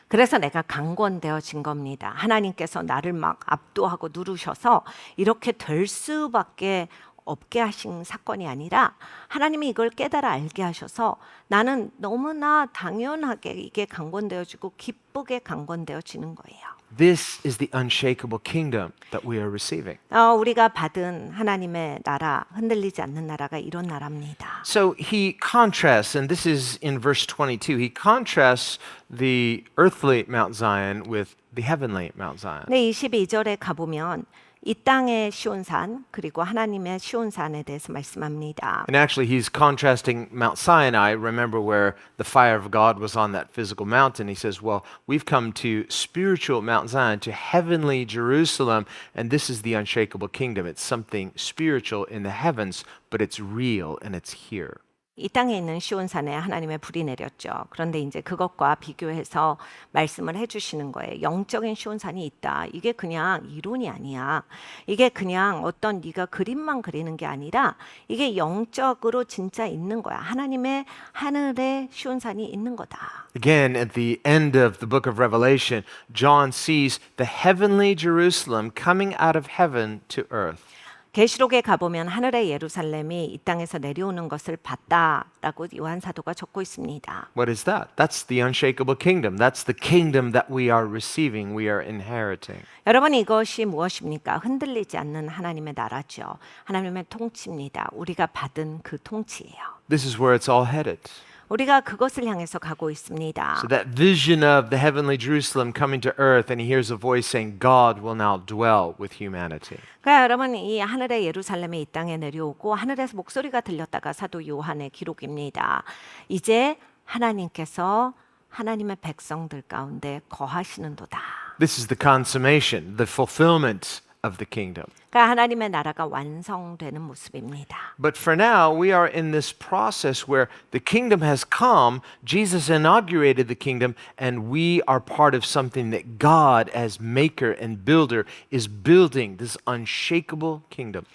그래서 내가 강권되어진 겁니다. 하나님께서 나를 막 압도하고 누르셔서 이렇게 될 수밖에 없게 하신 사건이 아니라 하나님이 이걸 깨달아 알게 하셔서 나는 너무나 당연하게 이게 강권되어지고 기쁘게 강권되어지는 거예요. This is the unshakable kingdom that we are receiving. 우리가 받은 하나님의 나라, 흔들리지 않는 나라가 이런 나라입니다. So he contrasts, and this is in verse 22, he contrasts the earthly Mount Zion with the heavenly Mount Zion. 네, 22절에 가보면 이 땅의 시온산 그리고 하나님의 시온산에 대해서 말씀합니다. And actually, he's contrasting Mount Sinai. Remember where the fire of God was on that physical mountain. He says, well, we've come to spiritual Mount Zion, to heavenly Jerusalem, and this is the unshakable kingdom. It's something spiritual in the heavens, but it's real and it's here. 이 땅에 있는 시온산에 하나님의 불이 내렸죠. 그런데 이제 그것과 비교해서 말씀을 해주시는 거예요. 영적인 시온산이 있다. 이게 그냥 이론이 아니야. 이게 그냥 어떤 네가 그림만 그리는 게 아니라 이게 영적으로 진짜 있는 거야. 하나님의 하늘에 시온산이 있는 거다. Again, at the end of the book of Revelation, John sees the heavenly Jerusalem coming out of heaven to earth. 계시록에 가보면 하늘의 예루살렘이 이 땅에서 내려오는 것을 봤다라고 요한 사도가 적고 있습니다. What is that? That's the unshakable kingdom. That's the kingdom that we are receiving, we are inheriting. 여러분 이것이 무엇입니까? 흔들리지 않는 하나님의 나라죠. 하나님의 통치입니다. 우리가 받은 그 통치예요. This is where it's all headed. 우리가 그것을 향해서 가고 있습니다. So that vision of the heavenly Jerusalem coming to earth, and he hears a voice saying, God will now dwell with humanity. 그러니까 여러분 이 하늘의 예루살렘이 이 땅에 내려오고 하늘에서 목소리가 들렸다가 사도 요한의 기록입니다. 이제 하나님께서 하나님의 백성들 가운데 거하시는도다. This is the consummation, the fulfillment of the kingdom. 그러니까 하나님의 나라가 완성되는 모습입니다. But for now, we are in this process where the kingdom has come, Jesus inaugurated the kingdom, and we are part of something that God, as maker and builder, is building this unshakable kingdom.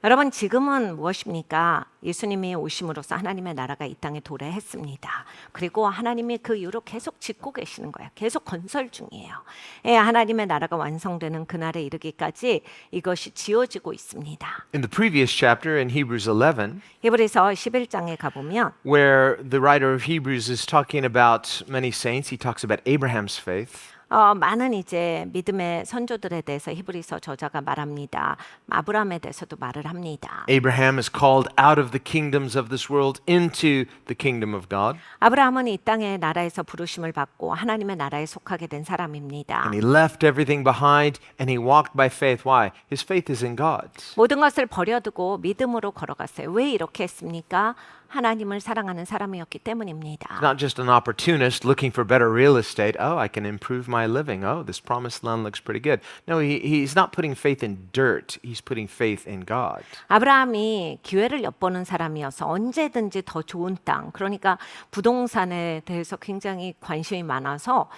여러분 지금은 무엇입니까? 예수님이 오심으로써 하나님의 나라가 이 땅에 도래했습니다. 그리고 하나님이 그 이후로 계속 짓고 계시는 거예요. 계속 건설 중이에요. 예, 하나님의 나라가 완성되는 그날에 이르기까지 이것이 지어지고 있습니다. In the previous chapter, in Hebrews 11, 히브리서 11장에 가보면 where the writer of Hebrews is talking about many saints, he talks about Abraham's faith. 많은 이제 믿음의 선조들에 대해서 히브리서 저자가 말합니다. 아브라함에 대해서도 말을 합니다. Abraham is called out of the kingdoms of this world into the kingdom of God. 아브라함은 이 땅의 나라에서 부르심을 받고 하나님의 나라에 속하게 된 사람입니다. And he left everything behind and he walked by faith. Why? His faith is in God. 모든 것을 버려두고 믿음으로 걸어갔어요. 왜 이렇게 했습니까? 하나님을 사랑하는 사람이었기 때문입니다. Not just an opportunist looking for better real estate. Oh, I can improve my living. Oh, this promised land looks pretty good. No, he's not putting faith in dirt. He's putting faith in God. 아브라함이 기회를 엿보는 사람이어서 언제든지 더 좋은 땅, 그러니까 부동산에 대해서 굉장히 관심이 많아서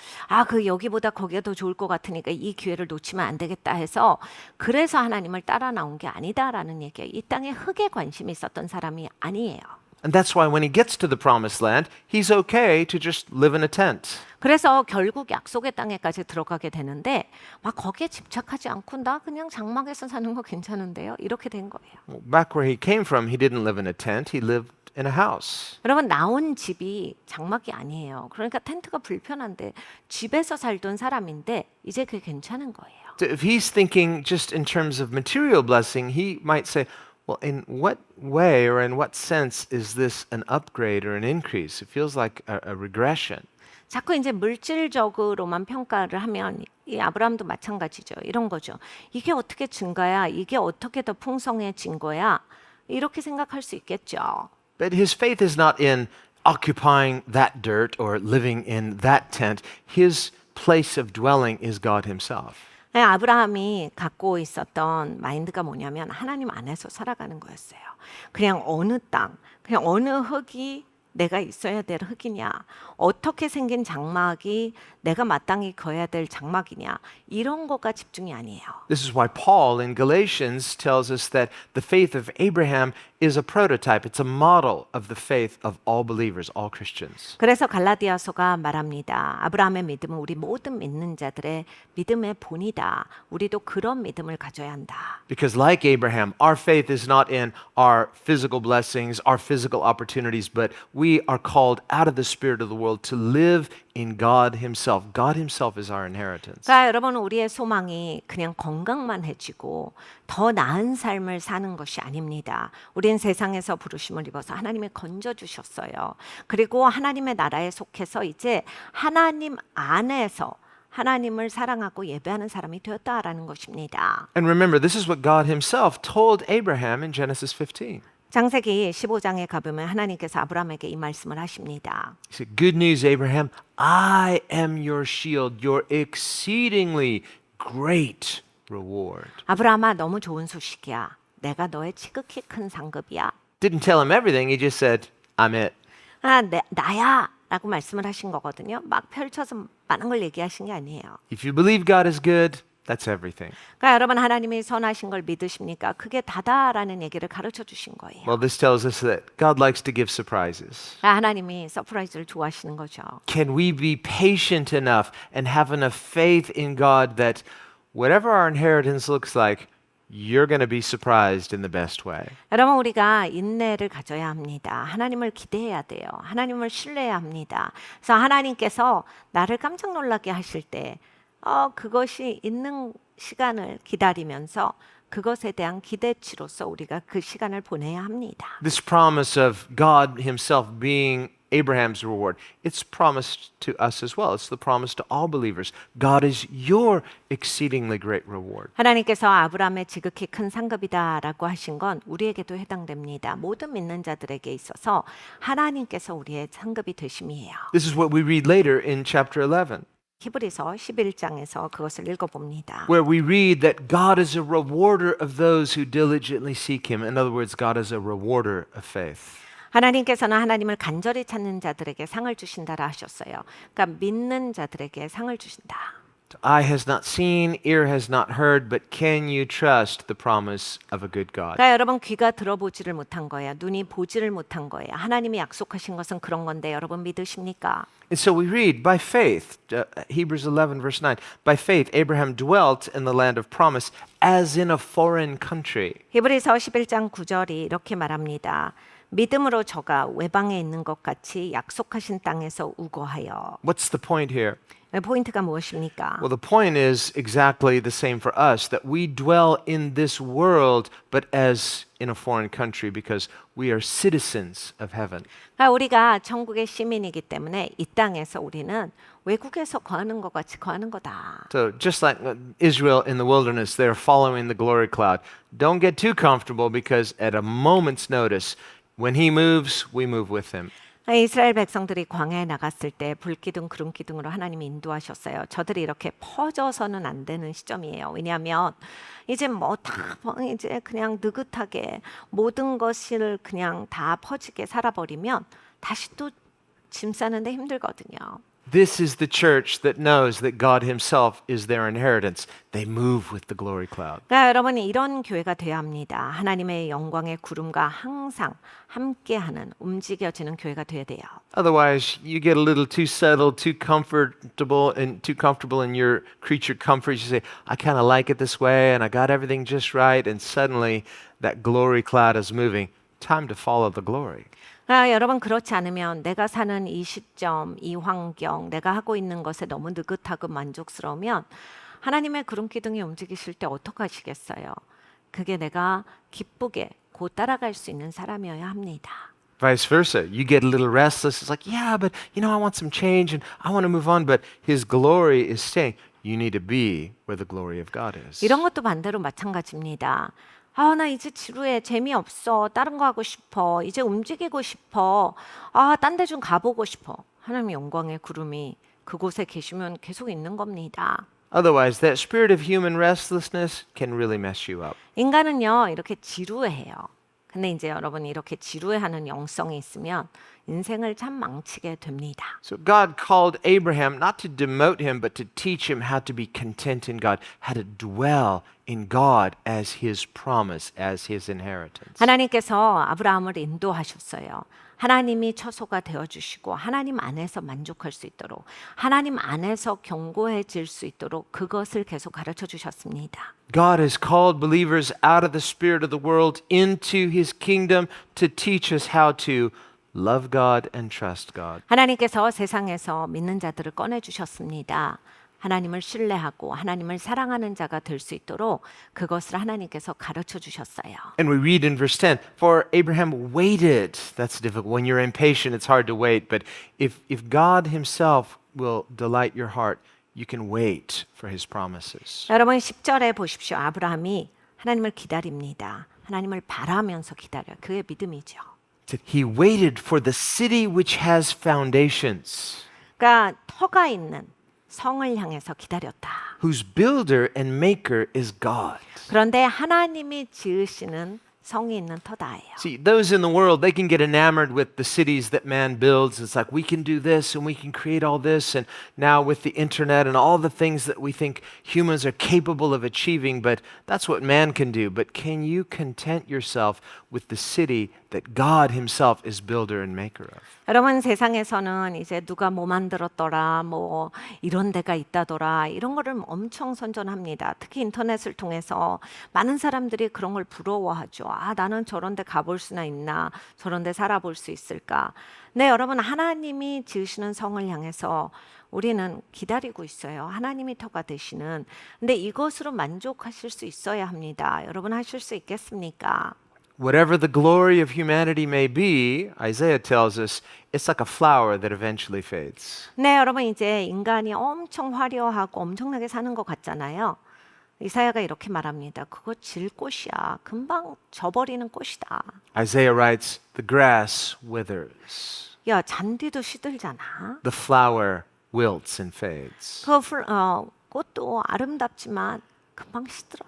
그 여기보다 거기가 더 좋을 것 같으니까 이 기회를 놓치면 안 되겠다 해서 그래서 하나님을 따라 나온 게 아니다라는 얘기예요. 이 땅에 흙에 관심이 있었던 사람이 아니에요. And that's why when he gets to the promised land, he's okay to just live in a tent. 그래서 결국 약속의 땅에까지 들어가게 되는데 막 거기에 집착하지 않고 나 그냥 장막에서 사는 거 괜찮은데요. 이렇게 된 거예요. Well, back where he came from, he didn't live in a tent. He lived in a house. 여러분 나온 집이 장막이 아니에요. 그러니까 텐트가 불편한데 집에서 살던 사람인데 이제 그게 괜찮은 거예요. So if he's thinking just in terms of material blessing, he might say, well, in what way or in what sense is this an upgrade or an increase? It feels like a regression. 자꾸 이제 물질적으로만 평가를 하면 이 아브라함도 마찬가지죠. 이런 거죠. 이게 어떻게 증가야? 이게 어떻게 더 풍성해진 거야? 이렇게 생각할 수 있겠죠. But his faith is not in occupying that dirt or living in that tent. His place of dwelling is God himself. 아브라함이 갖고 있었던 마인드가 뭐냐면 하나님 안에서 살아가는 거였어요. 그냥 어느 땅, 그냥 어느 흙이 내가 있어야 될 흙이냐, 어떻게 생긴 장막이 내가 마땅히 거야 될 장막이냐, 이런 거가 집중이 아니에요. This is why Paul in Galatians tells us that the faith of Abraham is a prototype. It's a model of the faith of all believers, all Christians. 그래서 갈라디아서가 말합니다. 아브라함의 믿음은 우리 모든 믿는 자들의 믿음의 본이다. 우리도 그런 믿음을 가져야 한다. Because like Abraham, our faith is not in our physical blessings, our physical opportunities, but we are called out of the spirit of the world to live in God himself. God himself is our inheritance. 그러니까 여러분 우리의 소망이 그냥 건강만 해지고 더 나은 삶을 사는 것이 아닙니다. 우리는 세상에서 부르심을 입어서 하나님이 건져 주셨어요. 그리고 하나님의 나라에 속해서 이제 하나님 안에서 하나님을 사랑하고 예배하는 사람이 되었다라는 것입니다. And remember, this is what God himself told Abraham in Genesis 15. 창세기 15장에 가보면 하나님께서 아브라함에게 이 말씀을 하십니다. He said, "Good news, Abraham. I am your shield, your exceedingly great reward." 아브라함아 너무 좋은 소식이야. 내가 너의 지극히 큰 상급이야. Didn't tell him everything. He just said, "I'm it." 나야 라고 말씀을 하신 거거든요. 막 펼쳐서 많은 걸 얘기하신 게 아니에요. If you believe God is good, that's everything. 그러니까 여러분 하나님이 선하신 걸 믿으십니까? 그게 다다라는 얘기를 가르쳐 주신 거예요. Well, this tells us that God likes to give surprises. 하나님이 서프라이즈를 좋아하시는 거죠. Can we be patient enough and have enough faith in God that whatever our inheritance looks like, you're going to be surprised in the best way? 여러분 우리가 인내를 가져야 합니다. 하나님을 기대해야 돼요. 하나님을 신뢰해야 합니다. 그래서 하나님께서 나를 깜짝 놀라게 하실 때 그것이 있는 시간을 기다리면서 그것에 대한 기대치로서 우리가 그 시간을 보내야 합니다. This promise of God himself being Abraham's reward, it's promised to us as well. It's the promise to all believers. God is your exceedingly great reward. 하나님께서 아브라함의 지극히 큰 상급이다라고 하신 건 우리에게도 해당됩니다. 모든 믿는 자들에게 있어서 하나님께서 우리의 상급이 되심이에요. This is what we read later in chapter 11. 히브리서 11장에서 그것을 읽어봅니다. Where we read that God is a rewarder of those who diligently seek him. In other words, God is a rewarder of faith. 하나님께서는 하나님을 간절히 찾는 자들에게 상을 주신다라 하셨어요. 그러니까 믿는 자들에게 상을 주신다. Eye has not seen, ear has not heard, but can you trust the promise of a good God? 그러니까 여러분 귀가 들어보지를 못한 거예요. 눈이 보지를 못한 거예요. 하나님이 약속하신 것은 그런 건데 여러분 믿으십니까? And so we read, by faith, Hebrews 11, verse 9, by faith, Abraham dwelt in the land of promise as in a foreign country. 히브리서 11장 9절이 이렇게 말합니다. 믿음으로 저가 외방에 있는 것 같이 약속하신 땅에서 우거하여. What's the point here? 포인트가 무엇입니까? Well, the point is exactly the same for us, that we dwell in this world, but as in a foreign country, because we are citizens of heaven. 그러니까 우리가 천국의 시민이기 때문에 이 땅에서 우리는 외국에서 거하는 것 같이 거하는 거다. So just like Israel in the wilderness, they're following the glory cloud. Don't get too comfortable because at a moment's notice, When he moves, we move with him. 이스라엘 백성들이 광야에 나갔을 때 불기둥, 구름기둥으로 하나님이 인도하셨어요. 저들이 이렇게 퍼져서는 안 되는 시점이에요. 왜냐하면 이제 이제 그냥 느긋하게 모든 것을 그냥 다 퍼지게 살아버리면 다시 또 짐 싸는데 힘들거든요. This is the church that knows that God himself is their inheritance. They move with the glory cloud. 그러니까 여러분이 이런 교회가 돼야 합니다. 하나님의 영광의 구름과 항상 함께하는 움직여지는 교회가 돼야 돼요. Otherwise, you get a little too settled, too comfortable in your creature comforts. You say, I kind of like it this way, and I got everything just right, and suddenly that glory cloud is moving. Time to follow the glory. 여러분 그렇지 않으면 내가 사는 이 시점, 이 환경, 내가 하고 있는 것에 너무 느긋하고 만족스러우면 하나님의 구름 기둥이 움직이실 때 어떡하시겠어요? 그게 내가 기쁘게 곧 따라갈 수 있는 사람이어야 합니다. Vice versa. You get a little restless. It's like, yeah, but I want some change and I want to move on. But his glory is saying, you need to be where the glory of God is. 이런 것도 반대로 마찬가지입니다. 나 이제 지루해. 재미없어. 다른 거 하고 싶어. 이제 움직이고 싶어. 딴 데 좀 가보고 싶어. 하나님의 영광의 구름이 그곳에 계시면 계속 있는 겁니다. Otherwise, that spirit of human restlessness can really mess you up. 인간은요, 이렇게 지루해해요. 근데 이제 여러분이 이렇게 지루해하는 영성이 있으면 인생을 참 망치게 됩니다. So God called Abraham not to demote him, but to teach him how to be content in God, how to dwell in God as his promise, as his inheritance. 하나님께서 아브라함을 인도하셨어요. 하나님이 처소가 되어주시고 하나님 안에서 만족할 수 있도록 하나님 안에서 견고해질 수 있도록 그것을 계속 가르쳐 주셨습니다. God has called believers out of the spirit of the world into his kingdom to teach us how to love God and trust God. 하나님께서 세상에서 믿는 자들을 꺼내 주셨습니다. 하나님을 신뢰하고 하나님을 사랑하는 자가 될 수 있도록 그것을 하나님께서 가르쳐 주셨어요. And we read in verse 10, for Abraham waited. That's difficult. When you're impatient, it's hard to wait. But if God himself will delight your heart, you can wait for his promises. 여러분 10절에 보십시오. 아브라함이 하나님을 기다립니다. 하나님을 바라면서 기다려요. 그게 믿음이죠. He waited for the city which has foundations, 그러니까 터가 있는 성을 향해서 기다렸다. whose builder and maker is God. 그런데 하나님이 지으시는 성이 있는 터다예요. See, those in the world, they can get enamored with the cities that man builds. It's like we can do this and we can create all this. And now with the internet and all the things that we think humans are capable of achieving, but that's what man can do. But can you content yourself with the city that God himself is builder and maker of? 여러분 세상에서는 이제 누가 뭐 만들었더라, 뭐 이런 데가 있다더라 이런 거를 엄청 선전합니다. 특히 인터넷을 통해서 많은 사람들이 그런 걸 부러워하죠. 나는 저런 데 가볼 수나 있나, 저런 데 살아볼 수 있을까. 네, 여러분 하나님이 지으시는 성을 향해서 우리는 기다리고 있어요. 하나님이 터가 되시는. 근데 이것으로 만족하실 수 있어야 합니다. 여러분 하실 수 있겠습니까? Whatever the glory of humanity may be, Isaiah tells us, it's like a flower that eventually fades. 네, 여러분 이제 인간이 엄청 화려하고 엄청나게 사는 것 같잖아요. 이사야가 이렇게 말합니다. 그거 질 꽃이야. 금방 져버리는 꽃이다. Isaiah writes, the grass withers, 야, 잔디도 시들잖아. the flower wilts and fades. 꽃도 아름답지만 금방 시들어.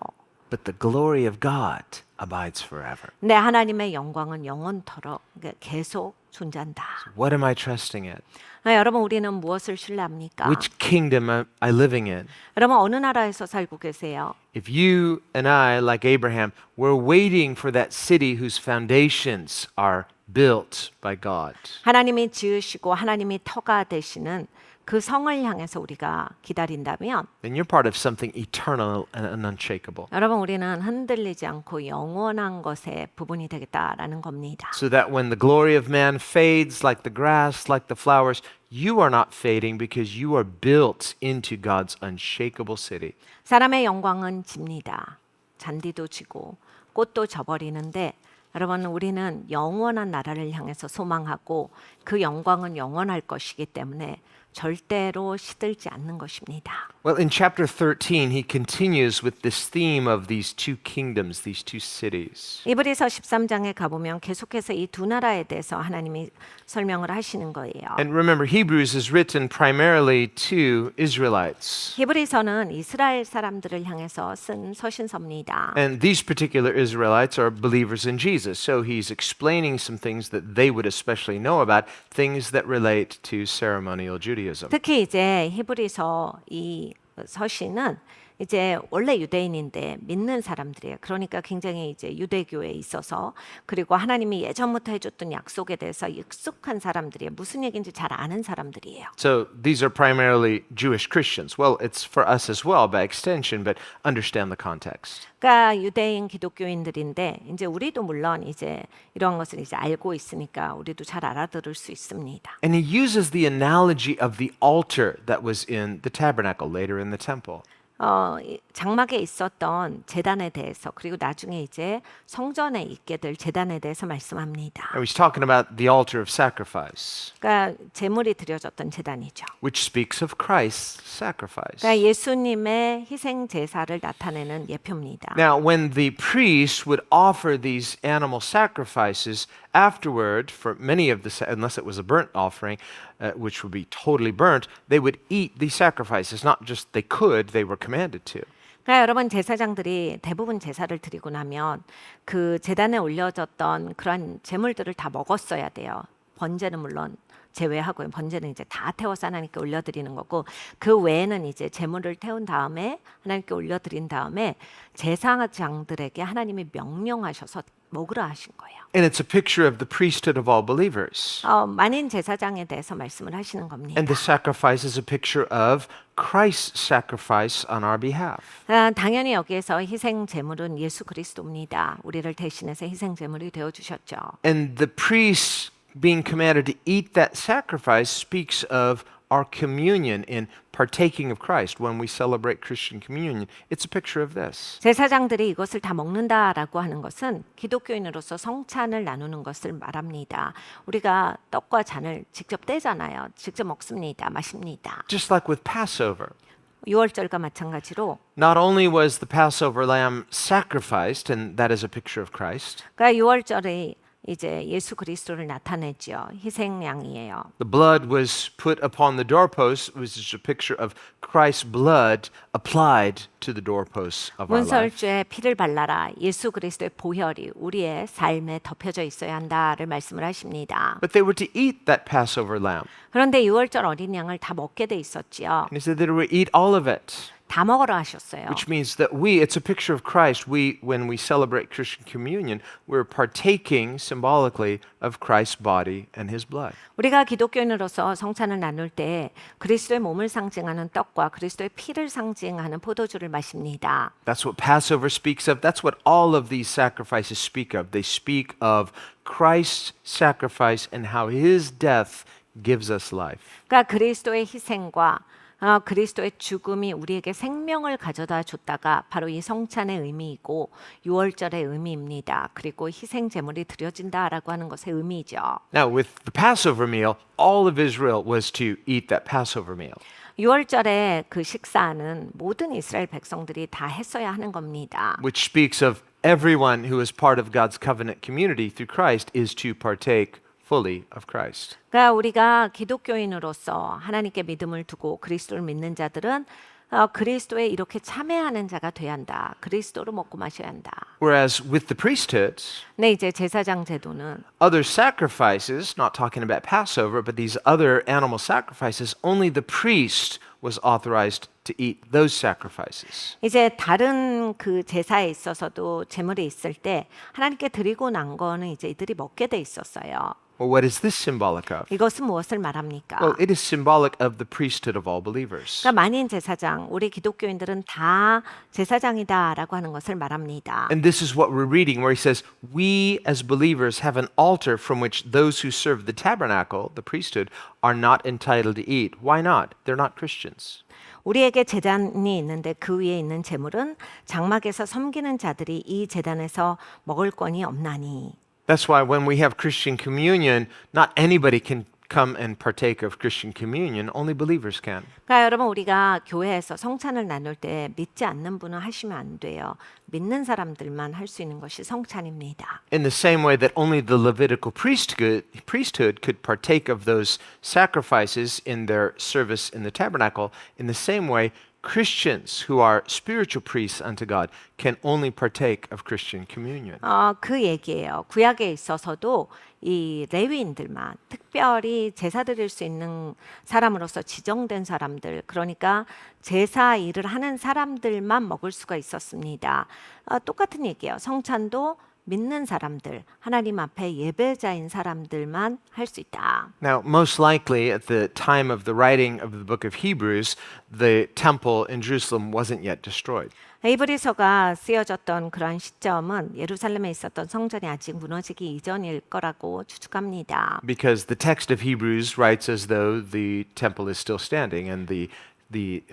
But the glory of God abides forever. 네, 하나님의 영광은 영원토록 계속 존재한다. What am I trusting in? 네, 여러분 우리는 무엇을 신뢰합니까? Which kingdom am I living in? 여러분 어느 나라에서 살고 계세요? If you and I, like Abraham, we're waiting for that city whose foundations are built by God, 하나님이 지으시고 하나님이 터가 되시는 그 성을 향해서 우리가 기다린다면 then you're part of something eternal and unshakable. 여러분 우리는 흔들리지 않고 영원한 것의 부분이 되겠다라는 겁니다. So that when the glory of man fades like the grass, like the flowers, you are not fading because you are built into God's unshakable city. 사람의 영광은 집니다. 잔디도 지고 꽃도 져버리는데 여러분 우리는 영원한 나라를 향해서 소망하고 그 영광은 영원할 것이기 때문에 절대로 시들지 않는 것입니다. Well, in chapter 13, he continues with this theme of these two kingdoms, these two cities. 이브리서 13장에 가보면 계속해서 이 두 나라에 대해서 하나님이 설명을 하시는 거예요. And remember, Hebrews is written primarily to Israelites. 히브리서는 이스라엘 사람들을 향해서 쓴 서신서입니다. And these particular Israelites are believers in Jesus. So he's explaining some things that they would especially know about, things that relate to ceremonial Judaism. 특히 이제 히브리서 이 서신은 이제 원래 유대인인데 믿는 사람들이에요. 그러니까 굉장히 이제 유대교에 있어서 그리고 하나님이 예전부터 해줬던 약속에 대해서 익숙한 사람들이에요. 무슨 얘기인지 잘 아는 사람들이에요. So these are primarily Jewish Christians. Well, it's for us as well by extension, but understand the context. 그러니까 유대인 기독교인들인데 이제 우리도 물론 이제 이런 것을 이제 알고 있으니까 우리도 잘 알아들을 수 있습니다. And he uses the analogy of the altar that was in the tabernacle, later in the temple. 장막에 있었던 제단에 대해서 그리고 나중에 이제 성전에 있게 될 제단에 대해서 말씀합니다. And he's talking about the altar of sacrifice, 그러니까 제물이 드려졌던 제단이죠. which speaks of Christ's sacrifice. 그러니까 예수님의 희생 제사를 나타내는 예표입니다. Now, when the priests would offer these animal sacrifices afterward, for many of the, unless it was a burnt offering, which would be totally burnt, they would eat these sacrifices. Not just they could, they were commanded to. 그러니까 여러분 제사장들이 대부분 제사를 드리고 나면 그 제단에 올려졌던 그런 제물들을 다 먹었어야 돼요. 번제는 물론 제외하고요. 번제는 이제 다 태워서 하나님께 올려드리는 거고 그 외에는 이제 제물을 태운 다음에 하나님께 올려드린 다음에 제사장들에게 하나님이 명령하셔서 먹으라 하신 거예요. And it's a picture of the priesthood of all believers. 만인 제사장에 대해서 말씀을 하시는 겁니다. And the sacrifice is a picture of Christ's sacrifice on our behalf. 당연히 여기에서 희생 제물은 예수 그리스도입니다. 우리를 대신해서 희생 제물이 되어 주셨죠. And the priests being commanded to eat that sacrifice speaks of our communion in partaking of Christ. When we celebrate Christian communion, it's a picture of this. 제사장들이 이것을 다 먹는다라고 하는 것은 기독교인으로서 성찬을 나누는 것을 말합니다. 우리가 떡과 잔을 직접 떼잖아요. 직접 먹습니다. 마십니다. Just like with Passover. 유월절과 마찬가지로 Not only was the Passover lamb sacrificed, and that is a picture of Christ, 그러니까 유월절이 이제 예수 그리스도를 나타내죠. 희생양이에요. the blood was put upon the doorposts, which is a picture of Christ's blood applied to the doorposts of our life. 문설주에 피를 발라라. 예수 그리스도의 보혈이 우리의 삶에 덮여져 있어야 한다를 말씀을 하십니다. But they were to eat that Passover lamb. 그런데 유월절 어린 양을 다 먹게 돼 있었지요. And he said that they would eat all of it. 다 먹으라 하셨어요. Which means that it's a picture of Christ. When we celebrate Christian communion, we're partaking symbolically of Christ's body and his blood. 우리가 기독교인으로서 성찬을 나눌 때 그리스도의 몸을 상징하는 떡과 그리스도의 피를 상징하는 포도주를 마십니다. That's what Passover speaks of. That's what all of these sacrifices speak of. They speak of Christ's sacrifice and how his death gives us life. 그러니까 그리스도의 희생과 그리스도의 죽음이 우리에게 생명을 가져다 줬다가 바로 이 성찬의 의미이고 유월절의 의미입니다. 그리고 희생 제물이 드려진다라고 하는 것의 의미죠. Now, with the Passover meal, all of Israel was to eat that Passover meal. 유월절의 그 식사는 모든 이스라엘 백성들이 다 했어야 하는 겁니다. Which speaks of everyone who is part of God's covenant community through Christ is to partake fully of Christ. 그러니까 우리가 기독교인으로서 하나님께 믿음을 두고 그리스도를 믿는 자들은 그리스도에 이렇게 참여하는 자가 돼야 한다. 그리스도로 먹고 마셔야 한다. Whereas with the priesthood, 근데 이제 제사장 제도는 other sacrifices, not talking about Passover, but these other animal sacrifices, only the priest was authorized to eat those sacrifices. 이제 다른 그 제사에 있어서도 제물이 있을 때 하나님께 드리고 난 거는 이제 이들이 먹게 돼 있었어요. Well, what is this symbolic of? 이것은 무엇을 말합니까? Well, it is symbolic of the priesthood of all believers. 그러니까 만인 제사장, 우리 기독교인들은 다 제사장이다라고 하는 것을 말합니다. And this is what we're reading, where he says, we as believers have an altar from which those who serve the tabernacle, the priesthood, are not entitled to eat. Why not? They're not Christians. 우리에게 제단이 있는데 그 위에 있는 제물은 장막에서 섬기는 자들이 이 제단에서 먹을 권이 없나니. That's why when we have Christian communion, not anybody can come and partake of Christian communion, only believers can. 그러니까 여러분 우리가 교회에서 성찬을 나눌 때 믿지 않는 분은 하시면 안 돼요. 믿는 사람들만 할 수 있는 것이 성찬입니다. In the same way that only the Levitical priesthood could partake of those sacrifices in their service in the tabernacle, in the same way, Christians who are spiritual priests unto God can only partake of Christian communion. 그 얘기예요. 구약에 있어서도 이 레위인들만 특별히 제사 드릴 수 있는 사람으로서 지정된 사람들, 그러니까 제사 일을 하는 사람들만 먹을 수가 있었습니다. 똑같은 얘기예요. 성찬도 믿는 사람들, 하나님 앞에 예배자인 사람들만 할 수 있다. Now, most likely at the time of the writing of the book of Hebrews, the temple in Jerusalem wasn't yet destroyed. 히브리서가 쓰여졌던 그런 시점은 예루살렘에 있었던 성전이 아직 무너지기 이전일 거라고 추측합니다. Because the text of Hebrews writes as though the temple is still standing and the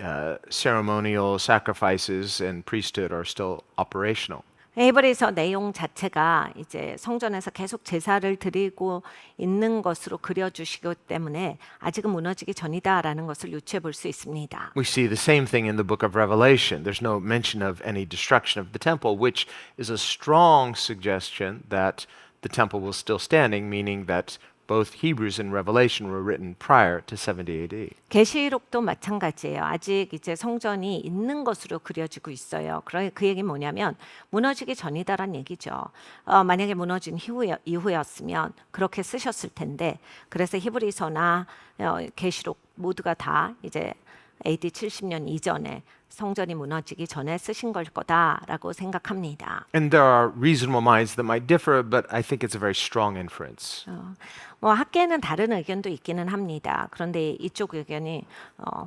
ceremonial sacrifices and priesthood are still operational. 히브리서 내용 자체가 이제 성전에서 계속 제사를 드리고 있는 것으로 그려주시기 때문에 아직은 무너지기 전이다라는 것을 유추해 볼 수 있습니다. We see the same thing in the book of Revelation. There's no mention of any destruction of the temple, which is a strong suggestion that the temple was still standing, meaning that both Hebrews and Revelation were written prior to 70 AD. 계시록도 마찬가지예요. 아직 이제 성전이 있는 것으로 그려지고 있어요. 그 얘기 뭐냐면 무너지기 전이다란 얘기죠. 만약에 무너진 이후였으면 그렇게 쓰셨을 텐데, 그래서 히브리서나 계시록 모두가 다 이제 AD 70년 이전에 성전이 무너지기 전에 쓰신 걸 거다라고 생각합니다. And there are reasonable minds that might differ, but I think it's a very strong inference. 뭐 학계는 다른 의견도 있기는 합니다. 그런데 이쪽 의견이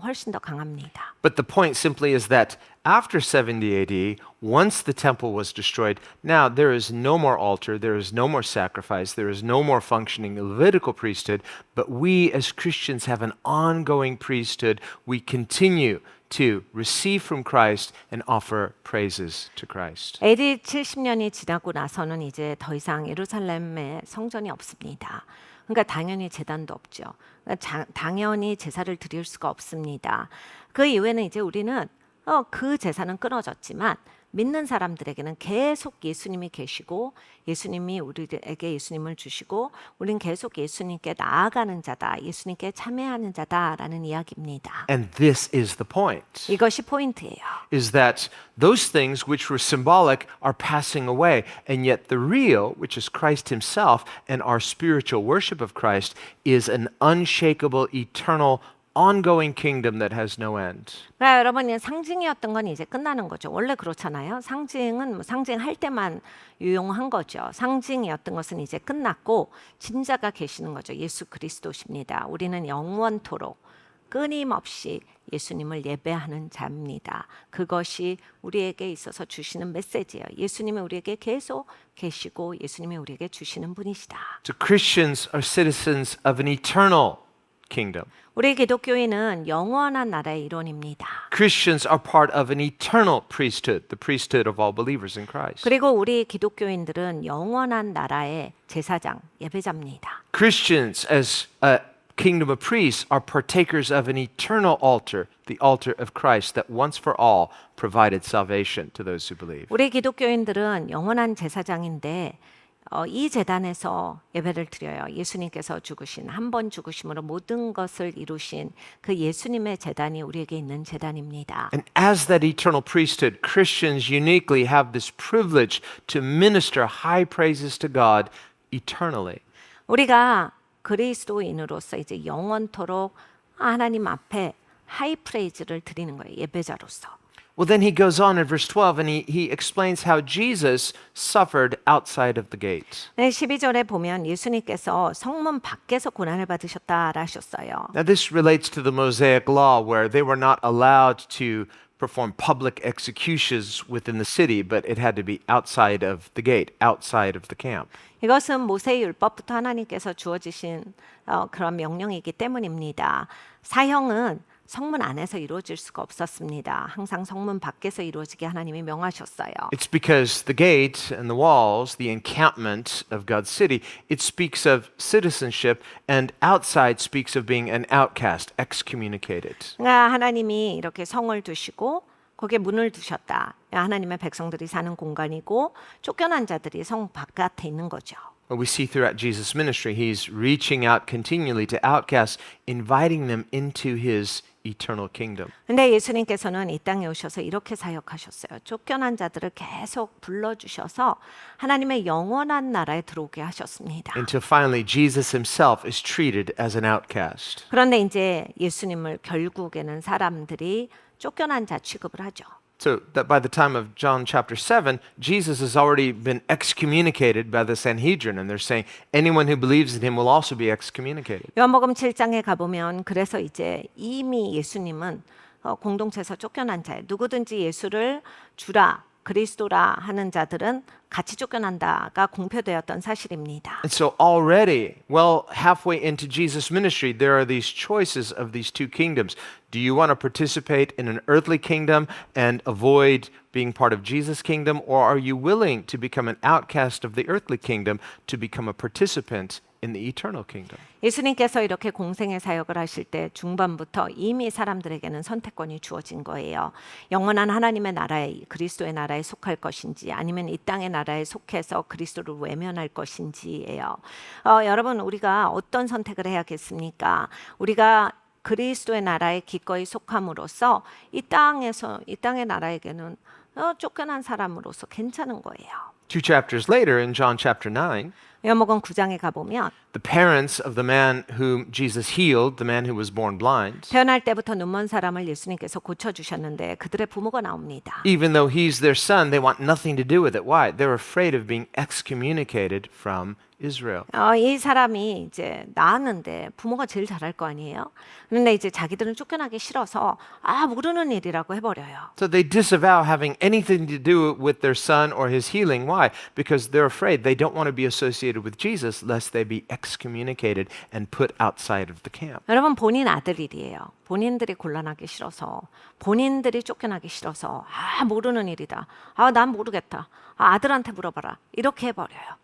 훨씬 더 강합니다. But the point simply is that after 70 AD, once the temple was destroyed, now there is no more altar, there is no more sacrifice, there is no more functioning Levitical priesthood, but we as Christians have an ongoing priesthood. We continue to receive from Christ and offer praises to Christ. AD 70년이 지나고 나서는 이제 더 이상 예루살렘에 성전이 없습니다. 그러니까 당연히 제단도 없죠. 그러니까 당연히 제사를 드릴 수가 없습니다. 그 이후에는 이제 우리는 그 제사는 끊어졌지만 믿는 사람들에게는 계속 예수님이 계시고 예수님이 우리에게 예수님을 주시고 우린 계속 예수님께 나아가는 자다, 예수님께 참여하는 자다라는 이야기입니다. And this is the point. 이것이 포인트예요. Is that those things which were symbolic are passing away, and yet the real, which is Christ himself and our spiritual worship of Christ, is an unshakable, eternal, ongoing kingdom that has no end. 그러니까 여러분, 상징이었던 건 이제 끝나는 거죠. 원래 그렇잖아요. 상징은 뭐 상징할 때만 유용한 거죠. 상징이었던 것은 이제 끝났고 진짜가 계시는 거죠. 예수 그리스도십니다. 우리는 영원토록 끊임없이 예수님을 예배하는 자입니다. 그것이 우리에게 있어서 주시는 메시지예요. 예수님이 우리에게 계속 계시고 예수님이 우리에게 주시는 분이시다. So Christians are citizens of an eternal kingdom. 우리 기독교인은 영원한 나라의 일원입니다. Christians are part of an eternal priesthood, the priesthood of all believers in Christ. 그리고 우리 기독교인들은 영원한 나라의 제사장, 예배자입니다. Christians, as a kingdom of priests, are partakers of an eternal altar, the altar of Christ that once for all provided salvation to those who believe. 우리 기독교인들은 영원한 제사장인데 이 제단에서 예배를 드려요. 예수님께서 죽으신 한 번 죽으심으로 모든 것을 이루신 그 예수님의 제단이 우리에게 있는 제단입니다. And as that eternal priesthood, Christians uniquely have this privilege to minister high praises to God eternally. 우리가 그리스도인으로서 이제 영원토록 하나님 앞에 하이 프레이즈를 드리는 거예요. 예배자로서. Well, then he goes on in verse 12 and he explains how Jesus suffered outside of the gate. 네, 12절에 보면 예수님께서 성문 밖에서 고난을 받으셨다라 하셨어요. Now, this relates to the Mosaic law where they were not allowed to perform public executions within the city, but it had to be outside of the gate, outside of the camp. 이것은 모세의 율법부터 하나님께서 주어지신 그런 명령이기 때문입니다. 사형은 성문 안에서 이루어질 수가 없었습니다. 항상 성문 밖에서 이루어지게 하나님이 명하셨어요. It's because the gate and the walls, the encampment of God's city, it speaks of citizenship, and outside speaks of being an outcast, excommunicated. 그러니까 하나님이 이렇게 성을 두시고 거기에 문을 두셨다. 하나님의 백성들이 사는 공간이고 쫓겨난 자들이 성 바깥에 있는 거죠. Well, we see throughout Jesus' ministry, he's reaching out continually to outcasts, inviting them into his eternal kingdom. 근데 예수님께서는 이 땅에 오셔서 이렇게 사역하셨어요. 쫓겨난 자들을 계속 불러주셔서 하나님의 영원한 나라에 들어오게 하셨습니다. Until finally Jesus himself is treated as an outcast. 그런데 이제 예수님을 결국에는 사람들이 쫓겨난 자 취급을 하죠. So that by the time of John chapter 7, Jesus has already been excommunicated by the Sanhedrin, and they're saying anyone who believes in him will also be excommunicated. 요한복음 7장에 가보면 그래서 이제 이미 예수님은 공동체에서 쫓겨난 자예요. 누구든지 예수를 주라 그리스도라 하는 자들은 같이 쫓겨난다가 공표되었던 사실입니다. And so already, well, halfway into Jesus' ministry, there are these choices of these two kingdoms. Do you want to participate in an earthly kingdom and avoid being part of Jesus' kingdom, or are you willing to become an outcast of the earthly kingdom to become a participant in the eternal kingdom? 예수님께서 이렇게 공생의 사역을 하실 때 중반부터 이미 사람들에게는 선택권이 주어진 거예요. 영원한 하나님의 나라에 그리스도의 나라에 속할 것인지 아니면 이 땅의 나라에 속해서 그리스도를 외면할 것인지예요. 여러분 우리가 어떤 선택을 해야겠습니까? 우리가 그리스도의 나라에 기꺼이 속함으로써 이 땅의 나라에게는 쫓겨난 사람으로서 괜찮은 거예요. 2 chapters later, in John chapter 9, 요한복음 9장에 가보면 the parents of the man whom Jesus healed, the man who was born blind, 태어날 때부터 눈먼 사람을 예수님께서 고쳐주셨는데 그들의 부모가 나옵니다. even though he's their son, they want nothing to do with it. Why? They're afraid of being excommunicated from Israel. 이 사람이 이제 낳았는데 부모가 제일 잘할 거 아니에요? 그런데 이제 자기들은 쫓겨나기 싫어서 모르는 일이라고 해버려요. So they disavow having anything to do with their son or his healing. Why? Because they're afraid they don't want to be associated with Jesus lest they be excommunicated and put outside of the camp. 여러분 본인 아들 일이에요. 본인들이 곤란하기 싫어서 본인들이 쫓겨나기 싫어서 모르는 일이다. 난 모르겠다. 아들한테 물어봐라. 이렇게 해버려요.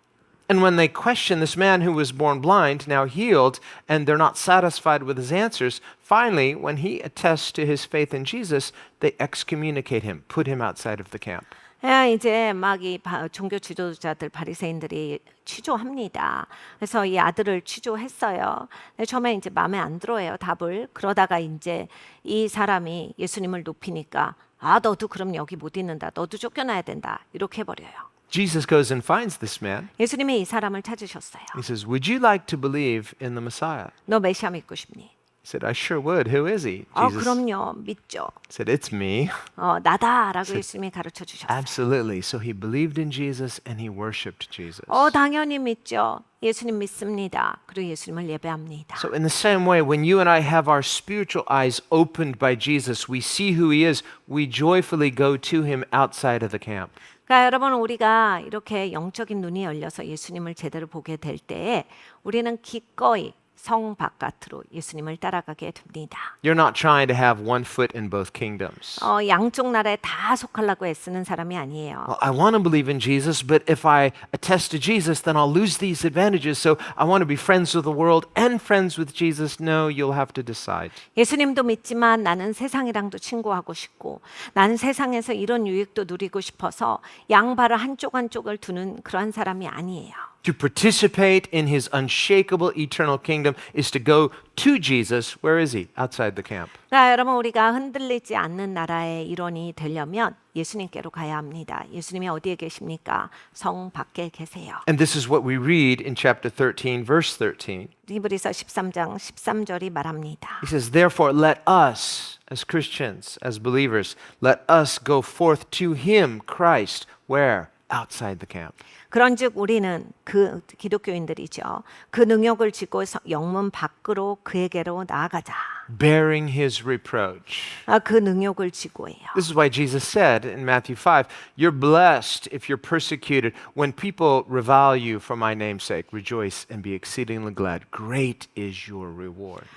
And when they question this man who was born blind, now healed, and they're not satisfied with his answers, finally, when he attests to his faith in Jesus, they excommunicate him, put him outside of the camp. 이제 막 이 종교 지도자들 바리새인들이 취조합니다. 그래서 이 아들을 취조했어요. 근데 처음에 이제 마음에 안 들어요, 답을. 그러다가 이제 이 사람이 예수님을 높이니까 너도 그럼 여기 못 있는다. 너도 쫓겨나야 된다. 이렇게 해버려요. Jesus goes and finds this man. 예수님이 이 사람을 찾으셨어요. He says, "Would you like to believe in the Messiah?" 너 메시아 믿고 싶니? He said, "I sure would. Who is he?" Jesus 그럼요. 믿죠. said, "It's me." 나다라고 예수님이 가르쳐 주셨어요. Absolutely. So he believed in Jesus and he worshipped Jesus. 당연히 믿죠. 예수님 믿습니다. 그리고 예수님을 예배합니다. So in the same way, when you and I have our spiritual eyes opened by Jesus, we see who he is, we joyfully go to him outside of the camp. 그러니까 여러분 우리가 이렇게 영적인 눈이 열려서 예수님을 제대로 보게 될 때에 우리는 기꺼이 성 바깥으로 예수님을 따라가게 됩니다. You're not trying to have one foot in both kingdoms. 양쪽 나라에 다 속하려고 애쓰는 사람이 아니에요. Well, I want to believe in Jesus, but if I attest to Jesus, then I'll lose these advantages. So I want to be friends with the world and friends with Jesus. No, you'll have to decide. 예수님도 믿지만 나는 세상이랑도 친구하고 싶고 나는 세상에서 이런 유익도 누리고 싶어서 양발을 한쪽을 두는 그러한 사람이 아니에요. To participate in his unshakable eternal kingdom is to go to Jesus. Where is he? Outside the camp. 그러니까 여러분 우리가 흔들리지 않는 나라의 일원이 되려면 예수님께로 가야 합니다. 예수님이 어디에 계십니까? 성 밖에 계세요. And this is what we read in chapter 13, verse 13. 히브리서 13장 13절이 말합니다. He says, "Therefore let us, as Christians, as believers, let us go forth to him, Christ." Where? Outside the camp. 그런즉 우리는 그 기독교인들이죠. 그 능욕을 지고 영문 밖으로 그에게로 나아가자. Bearing his reproach. 그 능욕을 지고예요. This is why Jesus said in Matthew 5, "You're blessed if you're persecuted. When people revile you for my name's sake, rejoice and be exceedingly glad. Great is your reward."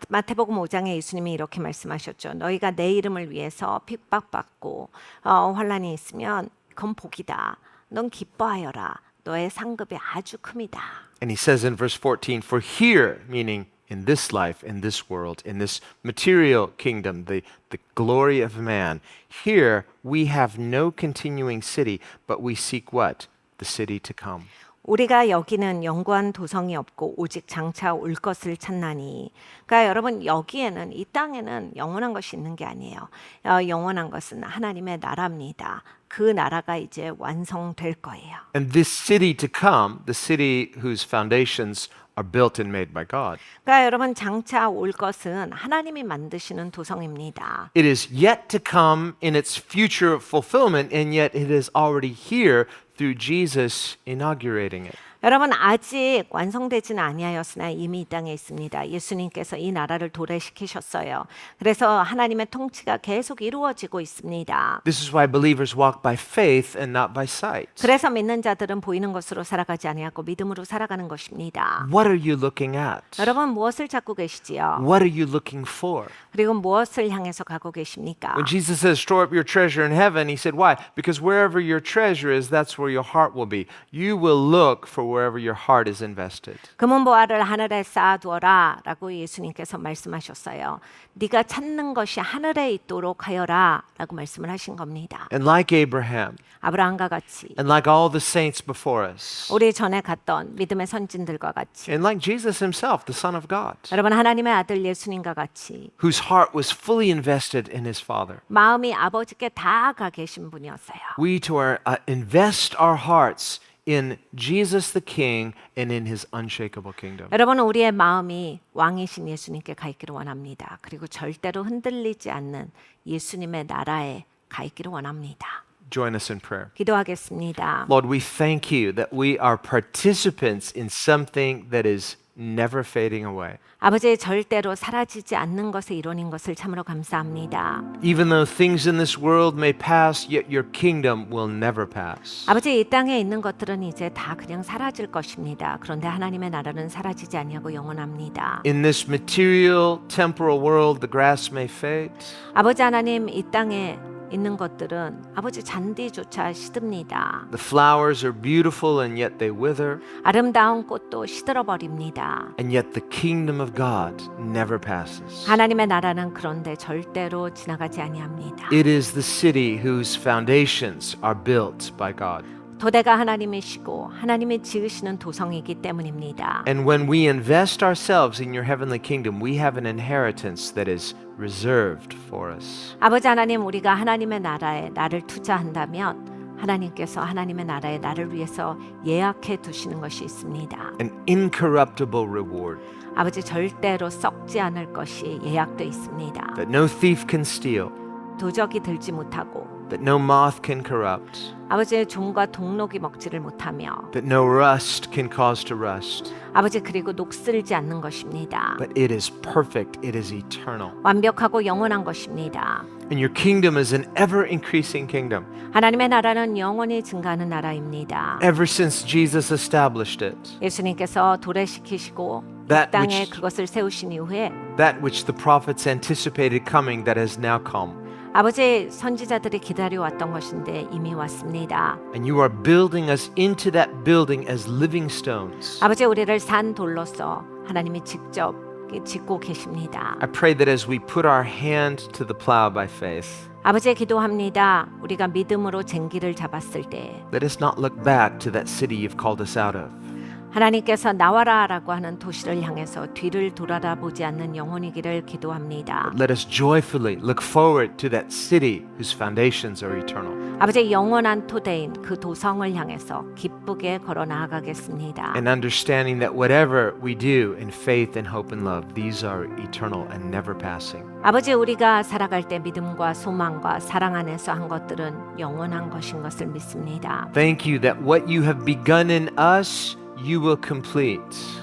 마태복음 5장에 예수님이 이렇게 말씀하셨죠. 너희가 내 이름을 위해서 핍박받고 환난이 있으면 그건 복이다. 넌 기뻐하여라. 너의 상급이 아주 큽니다. And he says in verse 14, for here, meaning in this life, in this world, in this material kingdom, the glory of man, here we have no continuing city, but we seek what? The city to come. 우리가 여기는 영구한 도성이 없고 오직 장차 올 것을 찾나니. 그러니까 여러분 여기에는 이 땅에는 영원한 것이 있는 게 아니에요. 영원한 것은 하나님의 나라입니다. 그 나라가 이제 완성될 거예요. And this city to come, the city whose foundations are built and made by God, 그러니까 여러분 장차 올 것은 하나님이 만드시는 도성입니다. it is yet to come in its future fulfillment, and yet it is already here through Jesus inaugurating it. 여러분 아직 완성되지는 아니하였으나 이미 이 땅에 있습니다. 예수님께서 이 나라를 도래시키셨어요. 그래서 하나님의 통치가 계속 이루어지고 있습니다. This is why believers walk by faith and not by sight. 그래서 믿는 자들은 보이는 것으로 살아가지 아니하고 믿음으로 살아가는 것입니다. What are you looking at? 여러분 무엇을 찾고 계시지요? What are you looking for? 그리고 무엇을 향해서 가고 계십니까? When Jesus says, store up your treasure in heaven, he said, why? Because wherever your treasure is, that's where your heart will be. You will look for wherever your heart is invested. 금은보화를 하늘에 쌓아두어라 라고 예수님께서 말씀하셨어요. 네가 찾는 것이 하늘에 있도록 하여라 라고 말씀을 하신 겁니다. And like Abraham, 아브라함과 같이 and like all the saints before us, 우리 전에 갔던 믿음의 선진들과 같이 and like Jesus himself, the Son of God, 여러분 하나님의 아들 예수님과 같이 whose heart was fully invested in his Father, 마음이 아버지께 다 가 계신 분이었어요. we to invest our hearts in Jesus the King and in his unshakable kingdom. 여러분 우리의 마음이 왕이신 예수님께 가 있기를 원합니다. 그리고 절대로 흔들리지 않는 예수님의 나라에 가 있기를 원합니다. Join us in prayer. 기도하겠습니다. Lord, we thank you that we are participants in something that is never fading away. 아버지 절대로 사라지지 않는 것의 일원인 것을 참으로 감사합니다. Even though things in this world may pass, yet your kingdom will never pass. 아버지 이 땅에 있는 것들은 이제 다 그냥 사라질 것입니다. 그런데 하나님의 나라는 사라지지 아니하고 영원합니다. In this material, temporal world, the grass may fade. 아버지 하나님 이 땅에 있는 것들은 아버지 잔디조차 시듭니다. The flowers are beautiful and yet they wither. 아름다운 꽃도 시들어 버립니다. And yet the kingdom of God never passes. 하나님의 나라는 그런데 절대로 지나가지 아니합니다. It is the city whose foundations are built by God. 토대가 하나님이시고 하나님이 지으시는 도성이기 때문입니다. And when we invest ourselves in your heavenly kingdom, we have an inheritance that is reserved for us. 아버지 하나님 우리가 하나님의 나라에 나를 투자한다면 하나님께서 하나님의 나라에 나를 위해서 예약해 두시는 것이 있습니다. An incorruptible reward 아버지 절대로 썩지 않을 것이 예약돼 있습니다. that no thief can steal, 도적이 들지 못하고 that no moth can corrupt, 아버지의 종과 동록이 먹지를 못하며 that no rust can cause to rust. 아버지 그리고 녹슬지 않는 것입니다. But it is perfect, it is eternal. 완벽하고 영원한 것입니다. And your kingdom is an ever increasing kingdom. 하나님의 나라는 영원히 증가하는 나라입니다. Ever since Jesus established it, 예수님께서 도래시키시고 이 That 땅에 which- 그것을 세우신 이후에 that which the prophets anticipated coming that has now come. 아버지 선지자들이 기다려왔던 것인데 이미 왔습니다. And you are building us into that building as living stones. 아버지 우리를 산 돌로서 하나님이 직접 짓고 계십니다. I pray that as we put our hand to the plow by faith, 아버지 기도합니다. 우리가 믿음으로 쟁기를 잡았을 때 let us not look back to that city you've called us out of. 하나님께서 나와라라고 하는 도시를 향해서 뒤를 돌아다보지 않는 영혼이기를 기도합니다. Let us joyfully look forward to that city whose foundations are eternal. 아버지 영원한 토대인 그 도성을 향해서 기쁘게 걸어 나아가겠습니다. And understanding that whatever we do in faith and hope and love, these are eternal and never passing. 아버지 우리가 살아갈 때 믿음과 소망과 사랑 안에서 한 것들은 영원한 것인 것을 믿습니다. Thank you that what you have begun in us, you will complete.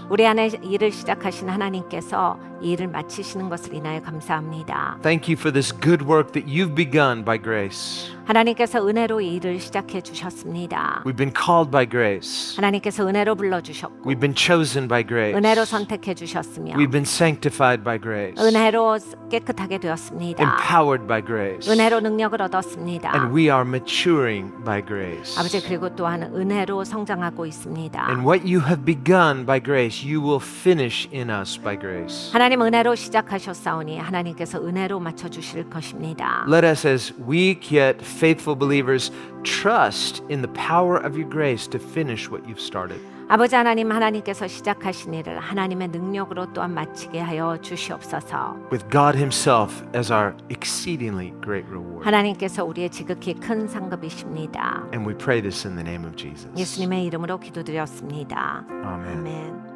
우리 안에 일을 시작하신 하나님께서 이 일을 마치시는 것을 인하여 감사합니다. Thank you for this good work that you've begun by grace. 하나님께서 은혜로 이 일을 시작해 주셨습니다. We've been called by grace. 하나님께서 은혜로 불러주셨고 We've been chosen by grace. 은혜로 선택해 주셨으며 We've been sanctified by grace. 은혜로 깨끗하게 되었습니다. Empowered by grace. 은혜로 능력을 얻었습니다. And we are maturing by grace. 아버지 그리고 또한 은혜로 성장하고 있습니다. And what you have begun by grace, you will finish in us by grace. 하나님 은혜로 시작하셨사오니 하나님께서 은혜로 맞춰 주실 것입니다. Let us, as weak yet faithful believers, trust in the power of your grace to finish what you've started. 아버지 하나님 하나님께서 시작하신 일을 하나님의 능력으로 또한 마치게 하여 주시옵소서. With God Himself as our exceedingly great reward. 하나님께서 우리의 지극히 큰 상급이십니다. And we pray this in the name of Jesus. 예수님의 이름으로 기도드렸습니다. Amen. 아멘.